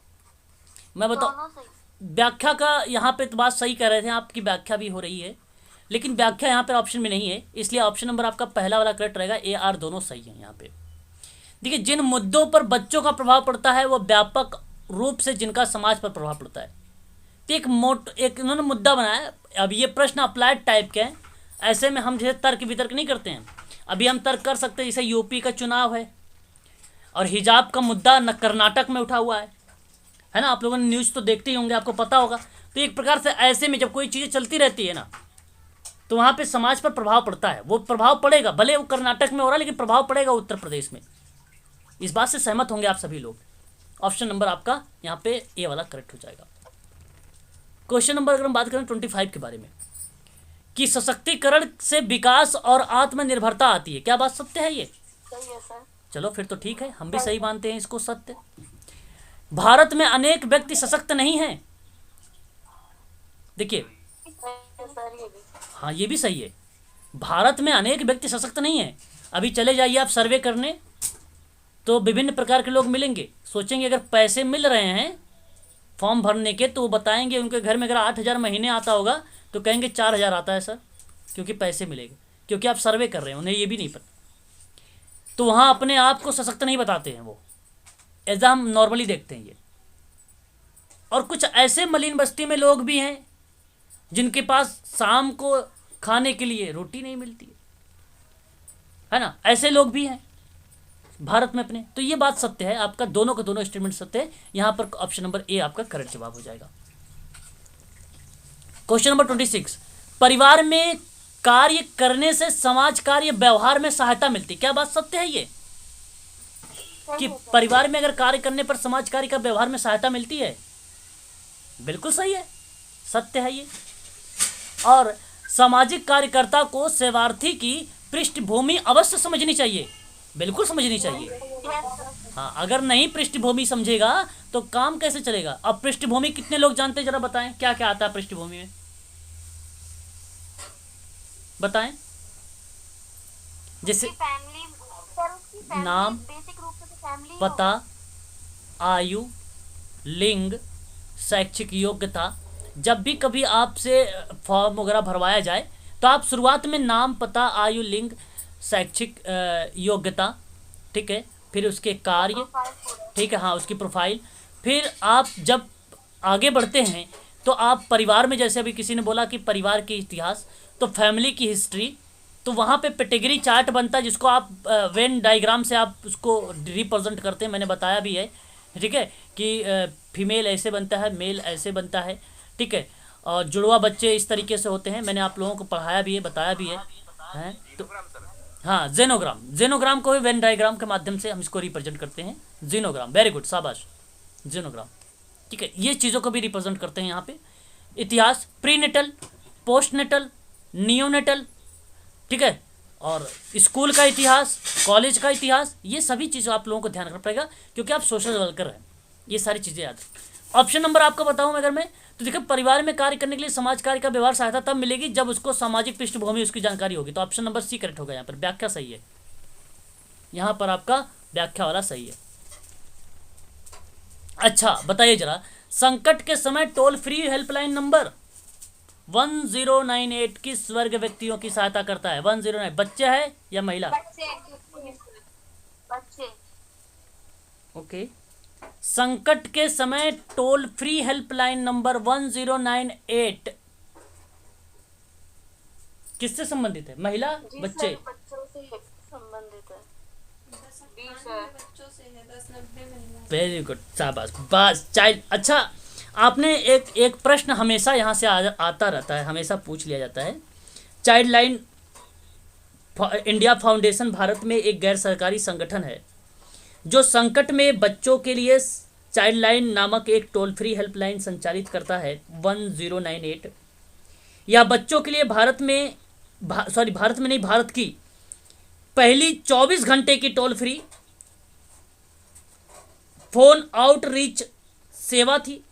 मैं बताऊं, दोनों सही। व्याख्या का यहाँ पे तो बात सही कह रहे थे, आपकी व्याख्या भी हो रही है, लेकिन व्याख्या यहाँ पे ऑप्शन में नहीं है, इसलिए ऑप्शन नंबर आपका पहला वाला करेक्ट रहेगा, ए आर दोनों सही है यहाँ पे। देखिए, जिन मुद्दों पर बच्चों का प्रभाव पड़ता है वो व्यापक रूप से जिनका समाज पर प्रभाव पड़ता है। तो एक उन्होंने मुद्दा बनाया। अब ये प्रश्न अप्लाइड टाइप के हैं, ऐसे में हम जैसे तर्क वितर्क नहीं करते हैं। अभी हम तर्क कर सकते हैं, जैसे यूपी का चुनाव है और हिजाब का मुद्दा न कर्नाटक में उठा हुआ है ना, आप लोगों ने न्यूज़ तो देखते ही होंगे, आपको पता होगा। तो एक प्रकार से ऐसे में जब कोई चीज़ें चलती रहती है ना, तो वहाँ पे समाज पर प्रभाव पड़ता है, वो प्रभाव पड़ेगा, भले वो कर्नाटक में हो रहा है लेकिन प्रभाव पड़ेगा उत्तर प्रदेश में। इस बात से सहमत होंगे आप सभी लोग। ऑप्शन नंबर आपका यहाँ पे ए वाला करेक्ट हो जाएगा। क्वेश्चन नंबर अगर हम बात करें 25 के बारे में, कि सशक्तिकरण से विकास और आत्मनिर्भरता आती है, क्या बात सत्य है ये? सही है सर। चलो फिर तो ठीक है, हम भी सही मानते हैं इसको सत्य। भारत में अनेक व्यक्ति सशक्त नहीं हैं। देखिए, सही है सर, ये भी। हाँ ये भी सही है, भारत में अनेक व्यक्ति सशक्त नहीं हैं। अभी चले जाइए आप सर्वे करने, तो विभिन्न प्रकार के लोग मिलेंगे, सोचेंगे अगर पैसे मिल रहे हैं फॉर्म भरने के, तो वो बताएंगे उनके घर में अगर 8,000 महीने आता होगा तो कहेंगे 4,000 आता है सर, क्योंकि पैसे मिलेंगे, क्योंकि आप सर्वे कर रहे हैं, उन्हें ये भी नहीं पता। तो वहाँ अपने आप को सशक्त नहीं बताते हैं वो, ऐसा हम नॉर्मली देखते हैं ये। और कुछ ऐसे मलिन बस्ती में लोग भी हैं जिनके पास शाम को खाने के लिए रोटी नहीं मिलती है ना, ऐसे लोग भी हैं भारत में अपने। तो ये बात सत्य है, आपका दोनों का दोनों स्टेटमेंट सत्य है। यहाँ पर ऑप्शन नंबर ए आपका करेक्ट जवाब हो जाएगा। क्वेश्चन नंबर 26, परिवार में कार्य करने से समाज कार्य व्यवहार में सहायता मिलती, क्या बात सत्य है ये? कि परिवार में अगर कार्य करने पर समाज कार्य का व्यवहार में सहायता मिलती है? बिल्कुल सही है, सत्य है ये। और सामाजिक कार्यकर्ता को सेवार्थी की पृष्ठभूमि अवश्य समझनी चाहिए, बिल्कुल समझनी चाहिए। हाँ, अगर नहीं पृष्ठभूमि समझेगा तो काम कैसे चलेगा? अब पृष्ठभूमि कितने लोग जानते हैं, जरा बताएं, क्या क्या आता है पृष्ठभूमि में, बताएं। जैसे फैमिली सर, उसकी फैमिली नाम, बेसिक रूप से तो फैमिली पता, आयु, लिंग, शैक्षिक योग्यता। जब भी कभी आपसे फॉर्म वगैरह भरवाया जाए तो आप शुरुआत में नाम, पता, आयु, लिंग, शैक्षिक योग्यता, ठीक है, फिर उसके कार्य, ठीक है, हाँ उसकी प्रोफाइल। फिर आप जब आगे बढ़ते हैं तो आप परिवार में, जैसे अभी किसी ने बोला कि परिवार के इतिहास, तो फैमिली की हिस्ट्री, तो वहाँ पे कैटेगरी चार्ट बनता है जिसको आप वेन डायग्राम से आप उसको रिप्रेजेंट करते हैं, मैंने बताया भी है ठीक है, कि फीमेल ऐसे बनता है, मेल ऐसे बनता है, ठीक है, और जुड़वा बच्चे इस तरीके से होते हैं। मैंने आप लोगों को पढ़ाया भी है, बताया भी है, हैं तो जीनोग्राम सर। हाँ, जेनोग्राम, जेनोग्राम को भी वेन डायग्राम के माध्यम से हम इसको रिप्रेजेंट करते हैं। जीनोग्राम, वेरी गुड, शाबाश, जेनोग्राम, ठीक है, ये चीज़ों को भी रिप्रेजेंट करते हैं यहाँ पे। इतिहास, प्रीनेटल, पोस्टनेटल, नियोनेटल, ठीक है, और स्कूल का इतिहास, कॉलेज का इतिहास, ये सभी चीज़ें आप लोगों को ध्यान रखना पड़ेगा क्योंकि आप सोशल वर्कर हैं। ये सारी चीज़ें याद रखें। ऑप्शन नंबर आपको बताऊं अगर मैं, तो देखिए, परिवार में कार्य करने के लिए समाज कार्य का व्यवहार सहायता तब मिलेगी जब उसको सामाजिक पृष्ठभूमि उसकी जानकारी होगी। तो ऑप्शन नंबर सी करेक्ट होगा। यहाँ पर व्याख्या सही है, यहाँ पर आपका व्याख्या वाला सही है। अच्छा बताइए जरा, संकट के समय टोल फ्री हेल्पलाइन नंबर 1098 किस वर्ग व्यक्तियों की सहायता करता है? 109 बच्चे है या महिला? बच्चे। ओके, संकट के समय टोल फ्री हेल्पलाइन नंबर 1098 किससे संबंधित है? महिला, बच्चे? बच्चों से संबंधित है। 10 वेरी गुड, शाबाश, बस चाइल्ड। अच्छा, आपने एक प्रश्न हमेशा यहाँ से आता रहता है, हमेशा पूछ लिया जाता है। Child line India foundation Bharat में एक गैर सरकारी संगठन है जो संकट में बच्चों के लिए चाइल्ड लाइन नामक एक टोल फ्री हेल्पलाइन संचालित करता है। 1098 या बच्चों के लिए भारत में नहीं, भारत की पहली 24 घंटे की टोल फ्री फोन आउटरीच सेवा थी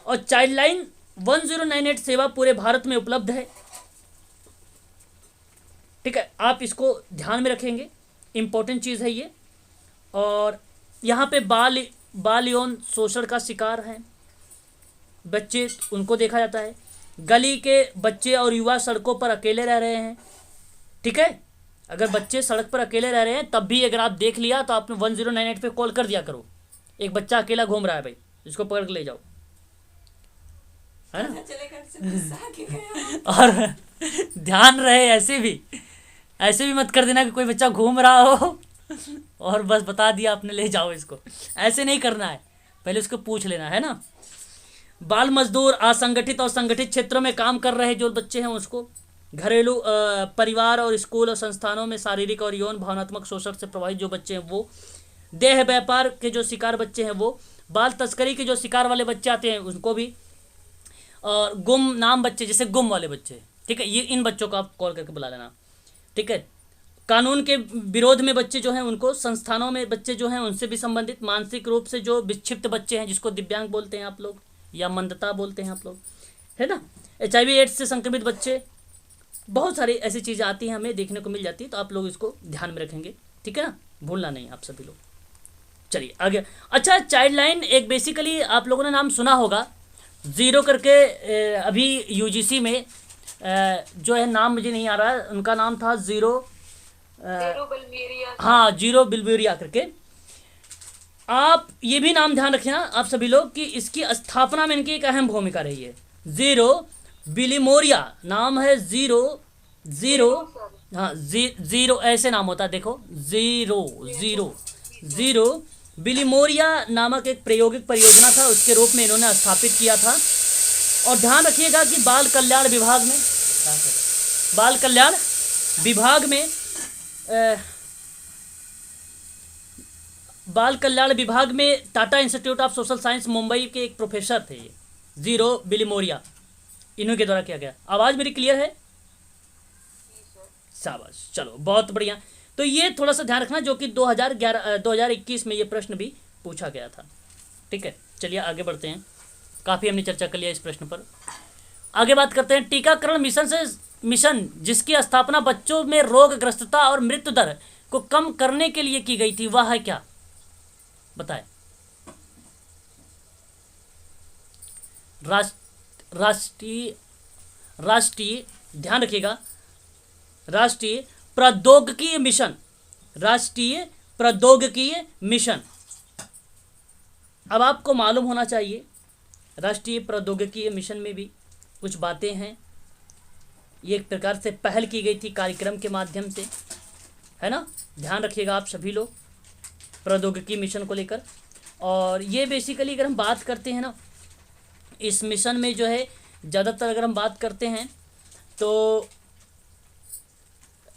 और चाइल्ड लाइन 1098 सेवा पूरे भारत में उपलब्ध है। ठीक है, आप इसको ध्यान में रखेंगे, इंपॉर्टेंट चीज़ है ये। और यहाँ पे बाल यौन शोषण का शिकार हैं बच्चे, उनको देखा जाता है। गली के बच्चे और युवा सड़कों पर अकेले रह रहे हैं। ठीक है, अगर बच्चे सड़क पर अकेले रह रहे हैं तब भी अगर आप देख लिया तो आपने 1098 पे कॉल कर दिया करो। एक बच्चा अकेला घूम रहा है भाई, इसको पकड़ के ले जाओ, है ना। और ध्यान रहे ऐसे भी मत कर देना कि कोई बच्चा घूम रहा हो और बस बता दिया आपने ले जाओ इसको, ऐसे नहीं करना है, पहले उसको पूछ लेना है ना। बाल मजदूर, असंगठित और संगठित क्षेत्रों में काम कर रहे जो बच्चे हैं उसको, घरेलू परिवार और स्कूल और संस्थानों में शारीरिक और यौन भावनात्मक शोषण से प्रभावित जो बच्चे हैं वो, देह व्यापार के जो शिकार बच्चे हैं वो, बाल तस्करी के जो शिकार वाले बच्चे आते हैं उनको भी, और गुमनाम बच्चे जैसे गुम वाले बच्चे, ठीक है, ये इन बच्चों को आप कॉल करके बुला लेना। ठीक है, कानून के विरोध में बच्चे जो हैं उनको, संस्थानों में बच्चे जो हैं उनसे भी संबंधित, मानसिक रूप से जो विक्षिप्त बच्चे हैं जिसको दिव्यांग बोलते हैं आप लोग या मंदता बोलते हैं आप लोग, है ना। HIV एड्स से संक्रमित बच्चे, बहुत सारी ऐसी चीज़ें आती हैं हमें देखने को मिल जाती है, तो आप लोग इसको ध्यान में रखेंगे, ठीक है ना, भूलना नहीं आप सभी लोग। चलिए आगे। अच्छा, चाइल्ड लाइन एक बेसिकली आप लोगों ने नाम सुना होगा, ज़ीरो करके अभी UGC में जो है, नाम मुझे नहीं आ रहा है, उनका नाम था ज़ीरो हाँ, जीरो बिल्बेरिया करके। आप ये भी नाम ध्यान रखना आप सभी लोग कि इसकी स्थापना में इनकी एक अहम भूमिका रही है। ज़ीरो बिलिमोरिया नाम है, ज़ीरो हाँ, ज़ीरो ऐसे नाम होता है, देखो, ज़ीरो बिलिमोरिया नामक एक प्रायोगिक परियोजना था, उसके रूप में इन्होंने स्थापित किया था। और ध्यान रखिएगा कि बाल कल्याण विभाग में Tata institute of social science Mumbai के एक प्रोफेसर थे ये, ज़ीरो बिलिमोरिया, इन्हीं के द्वारा किया गया। आवाज़ मेरी क्लियर है? शाबाश, चलो बहुत बढ़िया। तो ये थोड़ा सा ध्यान रखना, जो कि 2021 में ये प्रश्न भी पूछा गया था। ठीक है, चलिए आगे बढ़ते हैं, काफ़ी हमने चर्चा कर लिया इस प्रश्न पर। आगे बात करते हैं टीकाकरण मिशन जिसकी स्थापना बच्चों में रोगग्रस्तता और मृत्यु दर को कम करने के लिए की गई थी, वह है क्या? बताएं। राष्ट्रीय ध्यान रखिएगा, राष्ट्रीय प्रौद्योगिकी मिशन। अब आपको मालूम होना चाहिए राष्ट्रीय प्रौद्योगिकी मिशन में भी कुछ बातें हैं। ये एक प्रकार से पहल की गई थी कार्यक्रम के माध्यम से, है ना। ध्यान रखिएगा आप सभी लोग प्रौद्योगिकी मिशन को लेकर। और ये बेसिकली अगर हम बात करते हैं ना, इस मिशन में जो है ज़्यादातर अगर हम बात करते हैं तो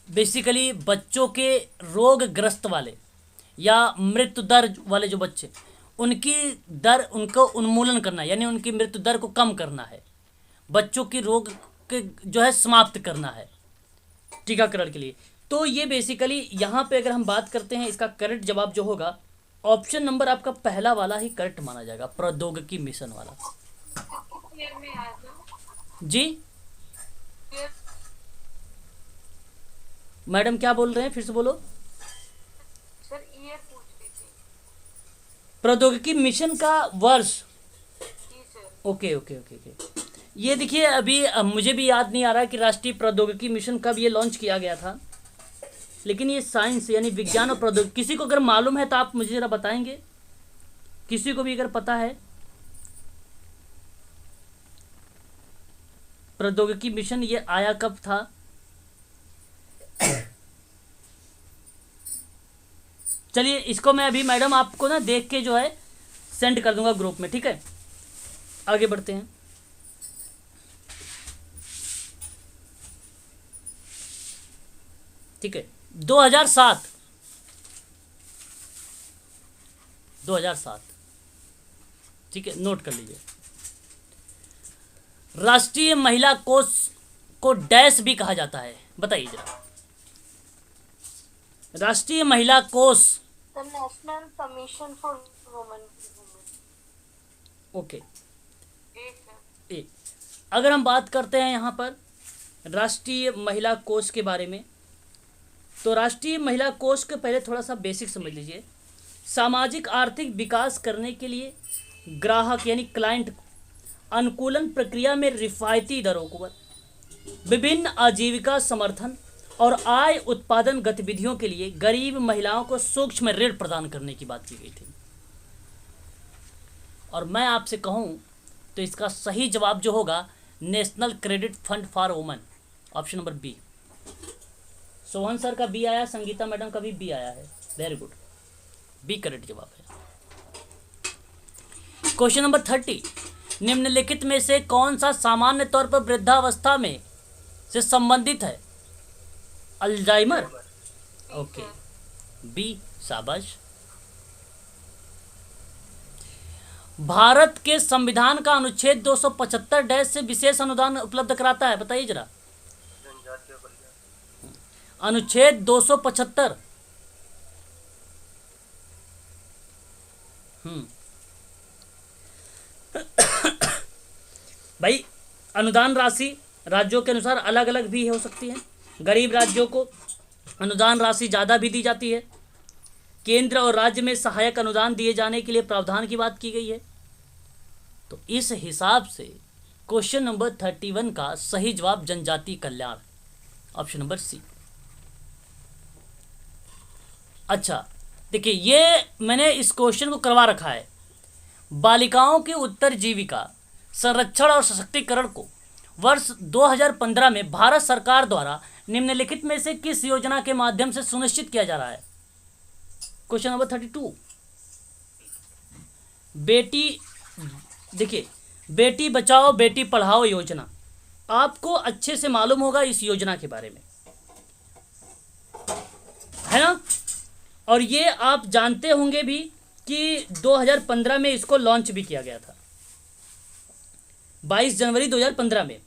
बेसिकली बच्चों के रोगग्रस्त वाले या मृत्यु दर वाले जो बच्चे, उनकी दर, उनको उन्मूलन करना, यानी उनकी मृत्यु दर को कम करना है, बच्चों की रोग के जो है समाप्त करना है टीकाकरण के लिए। तो ये बेसिकली यहाँ पे अगर हम बात करते हैं, इसका करेक्ट जवाब जो होगा ऑप्शन नंबर आपका पहला वाला ही करेक्ट माना जाएगा, प्रौद्योगिकी मिशन वाला। जी मैडम क्या बोल रहे हैं, फिर से बोलो। सर ये पूछ रही थी। प्रौद्योगिकी मिशन का वर्ष, जी sir. Okay okay okay okay. ये देखिए अभी मुझे भी याद नहीं आ रहा कि राष्ट्रीय प्रौद्योगिकी मिशन कब ये लॉन्च किया गया था, लेकिन ये साइंस यानी विज्ञान और प्रौद्योगिकी, किसी को अगर मालूम है तो आप मुझे ज़रा बताएंगे, किसी को भी अगर पता है प्रौद्योगिकी मिशन ये आया कब था। चलिए इसको मैं अभी मैडम आपको ना देख के जो है सेंड कर दूंगा ग्रुप में, ठीक है। आगे बढ़ते हैं। ठीक है, 2007 ठीक है, नोट कर लीजिए। राष्ट्रीय महिला कोष को डैश भी कहा जाता है, बताइए जरा। राष्ट्रीय महिला कोष, the national commission for women. Okay A. अगर हम बात करते हैं यहाँ पर राष्ट्रीय महिला कोष के बारे में, तो राष्ट्रीय महिला कोष के पहले थोड़ा सा बेसिक समझ लीजिए। सामाजिक आर्थिक विकास करने के लिए ग्राहक यानी क्लाइंट अनुकूलन प्रक्रिया में रिफायती दरों को, विभिन्न आजीविका समर्थन और आय उत्पादन गतिविधियों के लिए गरीब महिलाओं को सूक्ष्म ऋण प्रदान करने की बात की गई थी। और मैं आपसे कहूं तो इसका सही जवाब जो होगा national credit fund for women, option number B. Sohan sir का बी आया, संगीता मैडम का भी बी आया है, वेरी गुड, बी करेक्ट जवाब है। क्वेश्चन नंबर 30, निम्नलिखित में से कौन सा सामान्य तौर पर वृद्धावस्था में से संबंधित है। अल्जाइमर, ओके, बी, शाबाश। भारत के संविधान का अनुच्छेद 275 डैश से विशेष अनुदान उपलब्ध कराता है, बताइए जरा। जनजातीय कल्याण, अनुच्छेद 275। भाई अनुदान राशि राज्यों के अनुसार अलग अलग भी हो सकती है। गरीब राज्यों को अनुदान राशि ज़्यादा भी दी जाती है। केंद्र और राज्य में सहायक अनुदान दिए जाने के लिए प्रावधान की बात की गई है। तो इस हिसाब से क्वेश्चन नंबर 31 का सही जवाब जनजातीय कल्याण, ऑप्शन नंबर सी। अच्छा देखिए, ये मैंने इस क्वेश्चन को करवा रखा है। बालिकाओं के उत्तरजीविका संरक्षण और सशक्तिकरण को वर्ष 2015 में भारत सरकार द्वारा निम्नलिखित में से किस योजना के माध्यम से सुनिश्चित किया जा रहा है। क्वेश्चन नंबर 32, बेटी, देखिए बेटी बचाओ बेटी पढ़ाओ योजना, आपको अच्छे से मालूम होगा इस योजना के बारे में, है ना। और ये आप जानते होंगे भी कि 2015 में इसको लॉन्च भी किया गया था, 22 जनवरी 2015 में।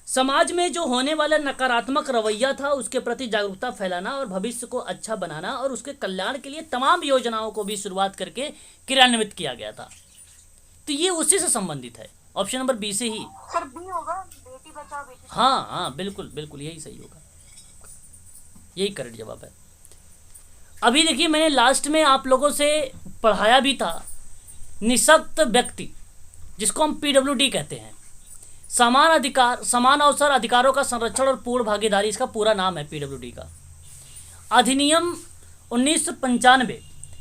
समाज में जो होने वाला नकारात्मक रवैया था उसके प्रति जागरूकता फैलाना और भविष्य को अच्छा बनाना और उसके कल्याण के लिए तमाम योजनाओं को भी शुरुआत करके क्रियान्वित किया गया था। तो ये उसी से संबंधित है, ऑप्शन नंबर बी से ही। सर बी होगा, बेटी बचाओ बेटी। हाँ हाँ बिल्कुल बिल्कुल यही सही होगा, यही करेक्ट जवाब है। अभी देखिए मैंने लास्ट में आप लोगों से पढ़ाया भी था निःशक्त व्यक्ति, जिसको हम PWD कहते हैं, समान अधिकार समान अवसर अधिकारों का संरक्षण और पूर्ण भागीदारी, इसका पूरा नाम है PWD का। अधिनियम 1995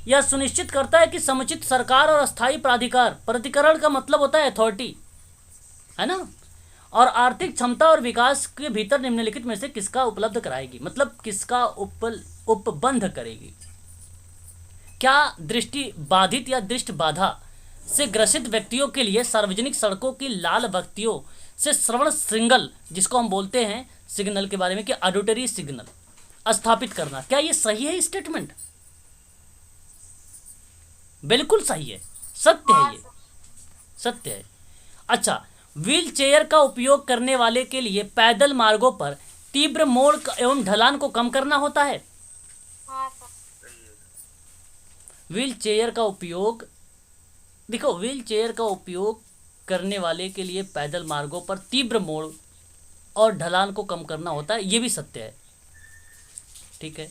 यह सुनिश्चित करता है कि समुचित सरकार और अस्थायी प्राधिकार, प्राधिकरण का मतलब होता है अथॉरिटी, है ना, और आर्थिक क्षमता और विकास के भीतर निम्नलिखित में से किसका उपलब्ध कराएगी, मतलब किसका उपबंध करेगी। क्या दृष्टि बाधित या दृष्टि बाधा से ग्रसित व्यक्तियों के लिए सार्वजनिक सड़कों की लाल बत्तियों से श्रवण सिग्नल, जिसको हम बोलते हैं सिग्नल के बारे में कि ऑडिटरी सिग्नल स्थापित करना, क्या ये सही है स्टेटमेंट? बिल्कुल सही है, सत्य है, ये सत्य है। अच्छा, व्हील चेयर का उपयोग करने वाले के लिए पैदल मार्गों पर तीव्र मोड़ एवं ढलान को कम करना होता है। हाँ सर। व्हील चेयर का उपयोग, देखो, व्हील चेयर का उपयोग करने वाले के लिए पैदल मार्गों पर तीव्र मोड़ और ढलान को कम करना होता है, ये भी सत्य है। ठीक है।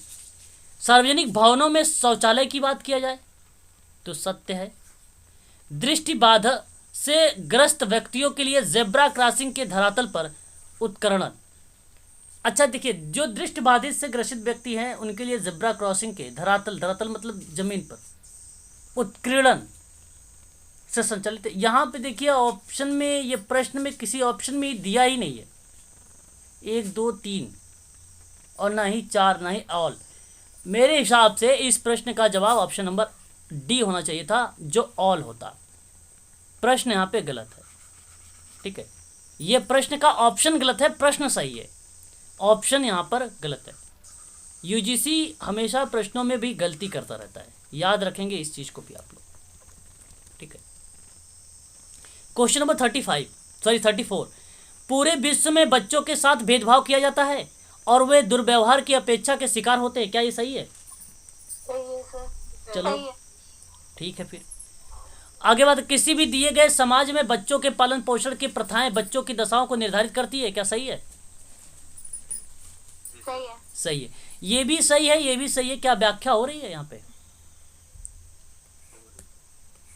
सार्वजनिक भवनों में शौचालय की बात किया जाए तो सत्य है। दृष्टि बाधा से ग्रस्त व्यक्तियों के लिए जेब्रा क्रॉसिंग के धरातल पर उत्कीर्णन। अच्छा देखिए, जो दृष्टि बाधित से ग्रसित व्यक्ति हैं उनके लिए जेब्रा क्रॉसिंग के धरातल, धरातल मतलब जमीन पर, उत्कीर्णन से संचालित है। यहाँ पे देखिए ऑप्शन में, ये प्रश्न में किसी ऑप्शन में दिया ही नहीं है 1 2 3 और ना ही 4, ना ही ऑल। मेरे हिसाब से इस प्रश्न का जवाब ऑप्शन नंबर डी होना चाहिए था, जो ऑल होता। प्रश्न यहाँ पे गलत है। ठीक है, ये प्रश्न का ऑप्शन गलत है, प्रश्न सही है, ऑप्शन यहाँ पर गलत है। यूजीसी हमेशा प्रश्नों में भी गलती करता रहता है, याद रखेंगे इस चीज़ को भी आप लोग। ठीक है, क्वेश्चन नंबर 34, पूरे विश्व में बच्चों के साथ भेदभाव किया जाता है और वे दुर्व्यवहार की अपेक्षा के शिकार होते हैं, क्या ये सही है? सही है सर। चलो सही है। ठीक है, फिर आगे बात, किसी भी दिए गए समाज में बच्चों के पालन पोषण की प्रथाएं बच्चों की दशाओं को निर्धारित करती है, क्या सही है? सही है। सही है, ये भी सही है, ये भी सही है। क्या व्याख्या हो रही है यहाँ पे?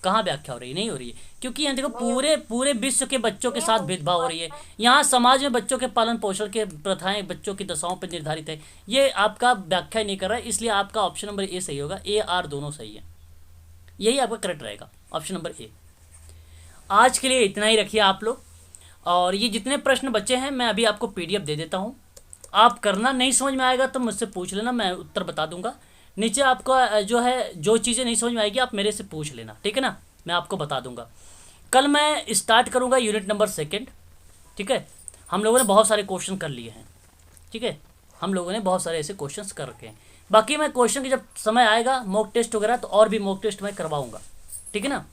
कहाँ व्याख्या हो रही है? नहीं हो रही है, क्योंकि यहाँ देखो पूरे विश्व के बच्चों के साथ भेदभाव हो रही है। यहाँ समाज में बच्चों के पालन पोषण के प्रथाएं बच्चों की दशाओं पर निर्धारित है, ये आपका व्याख्या ही नहीं कर रहा है, इसलिए आपका ऑप्शन नंबर ए सही होगा। ए आर दोनों सही है, यही आपका करेक्ट रहेगा, ऑप्शन नंबर ए। आज के लिए इतना ही रखिए आप लोग, और ये जितने प्रश्न बचे हैं मैं अभी आपको PDF दे देता हूँ, आप करना। नहीं समझ में आएगा तो मुझसे पूछ लेना, मैं उत्तर बता दूंगा। नीचे आपका जो है, जो चीज़ें नहीं समझ में आएगी आप मेरे से पूछ लेना, ठीक है ना, मैं आपको बता दूंगा। कल मैं स्टार्ट करूंगा यूनिट नंबर 2। ठीक है, हम लोगों ने बहुत सारे क्वेश्चन कर लिए हैं। ठीक है, हम लोगों ने बहुत सारे ऐसे क्वेश्चन कर रखे हैं। बाकी मैं क्वेश्चन की जब समय आएगा मॉक टेस्ट वगैरह, तो और भी मॉक टेस्ट मैं करवाऊँगा। ठीक है ना।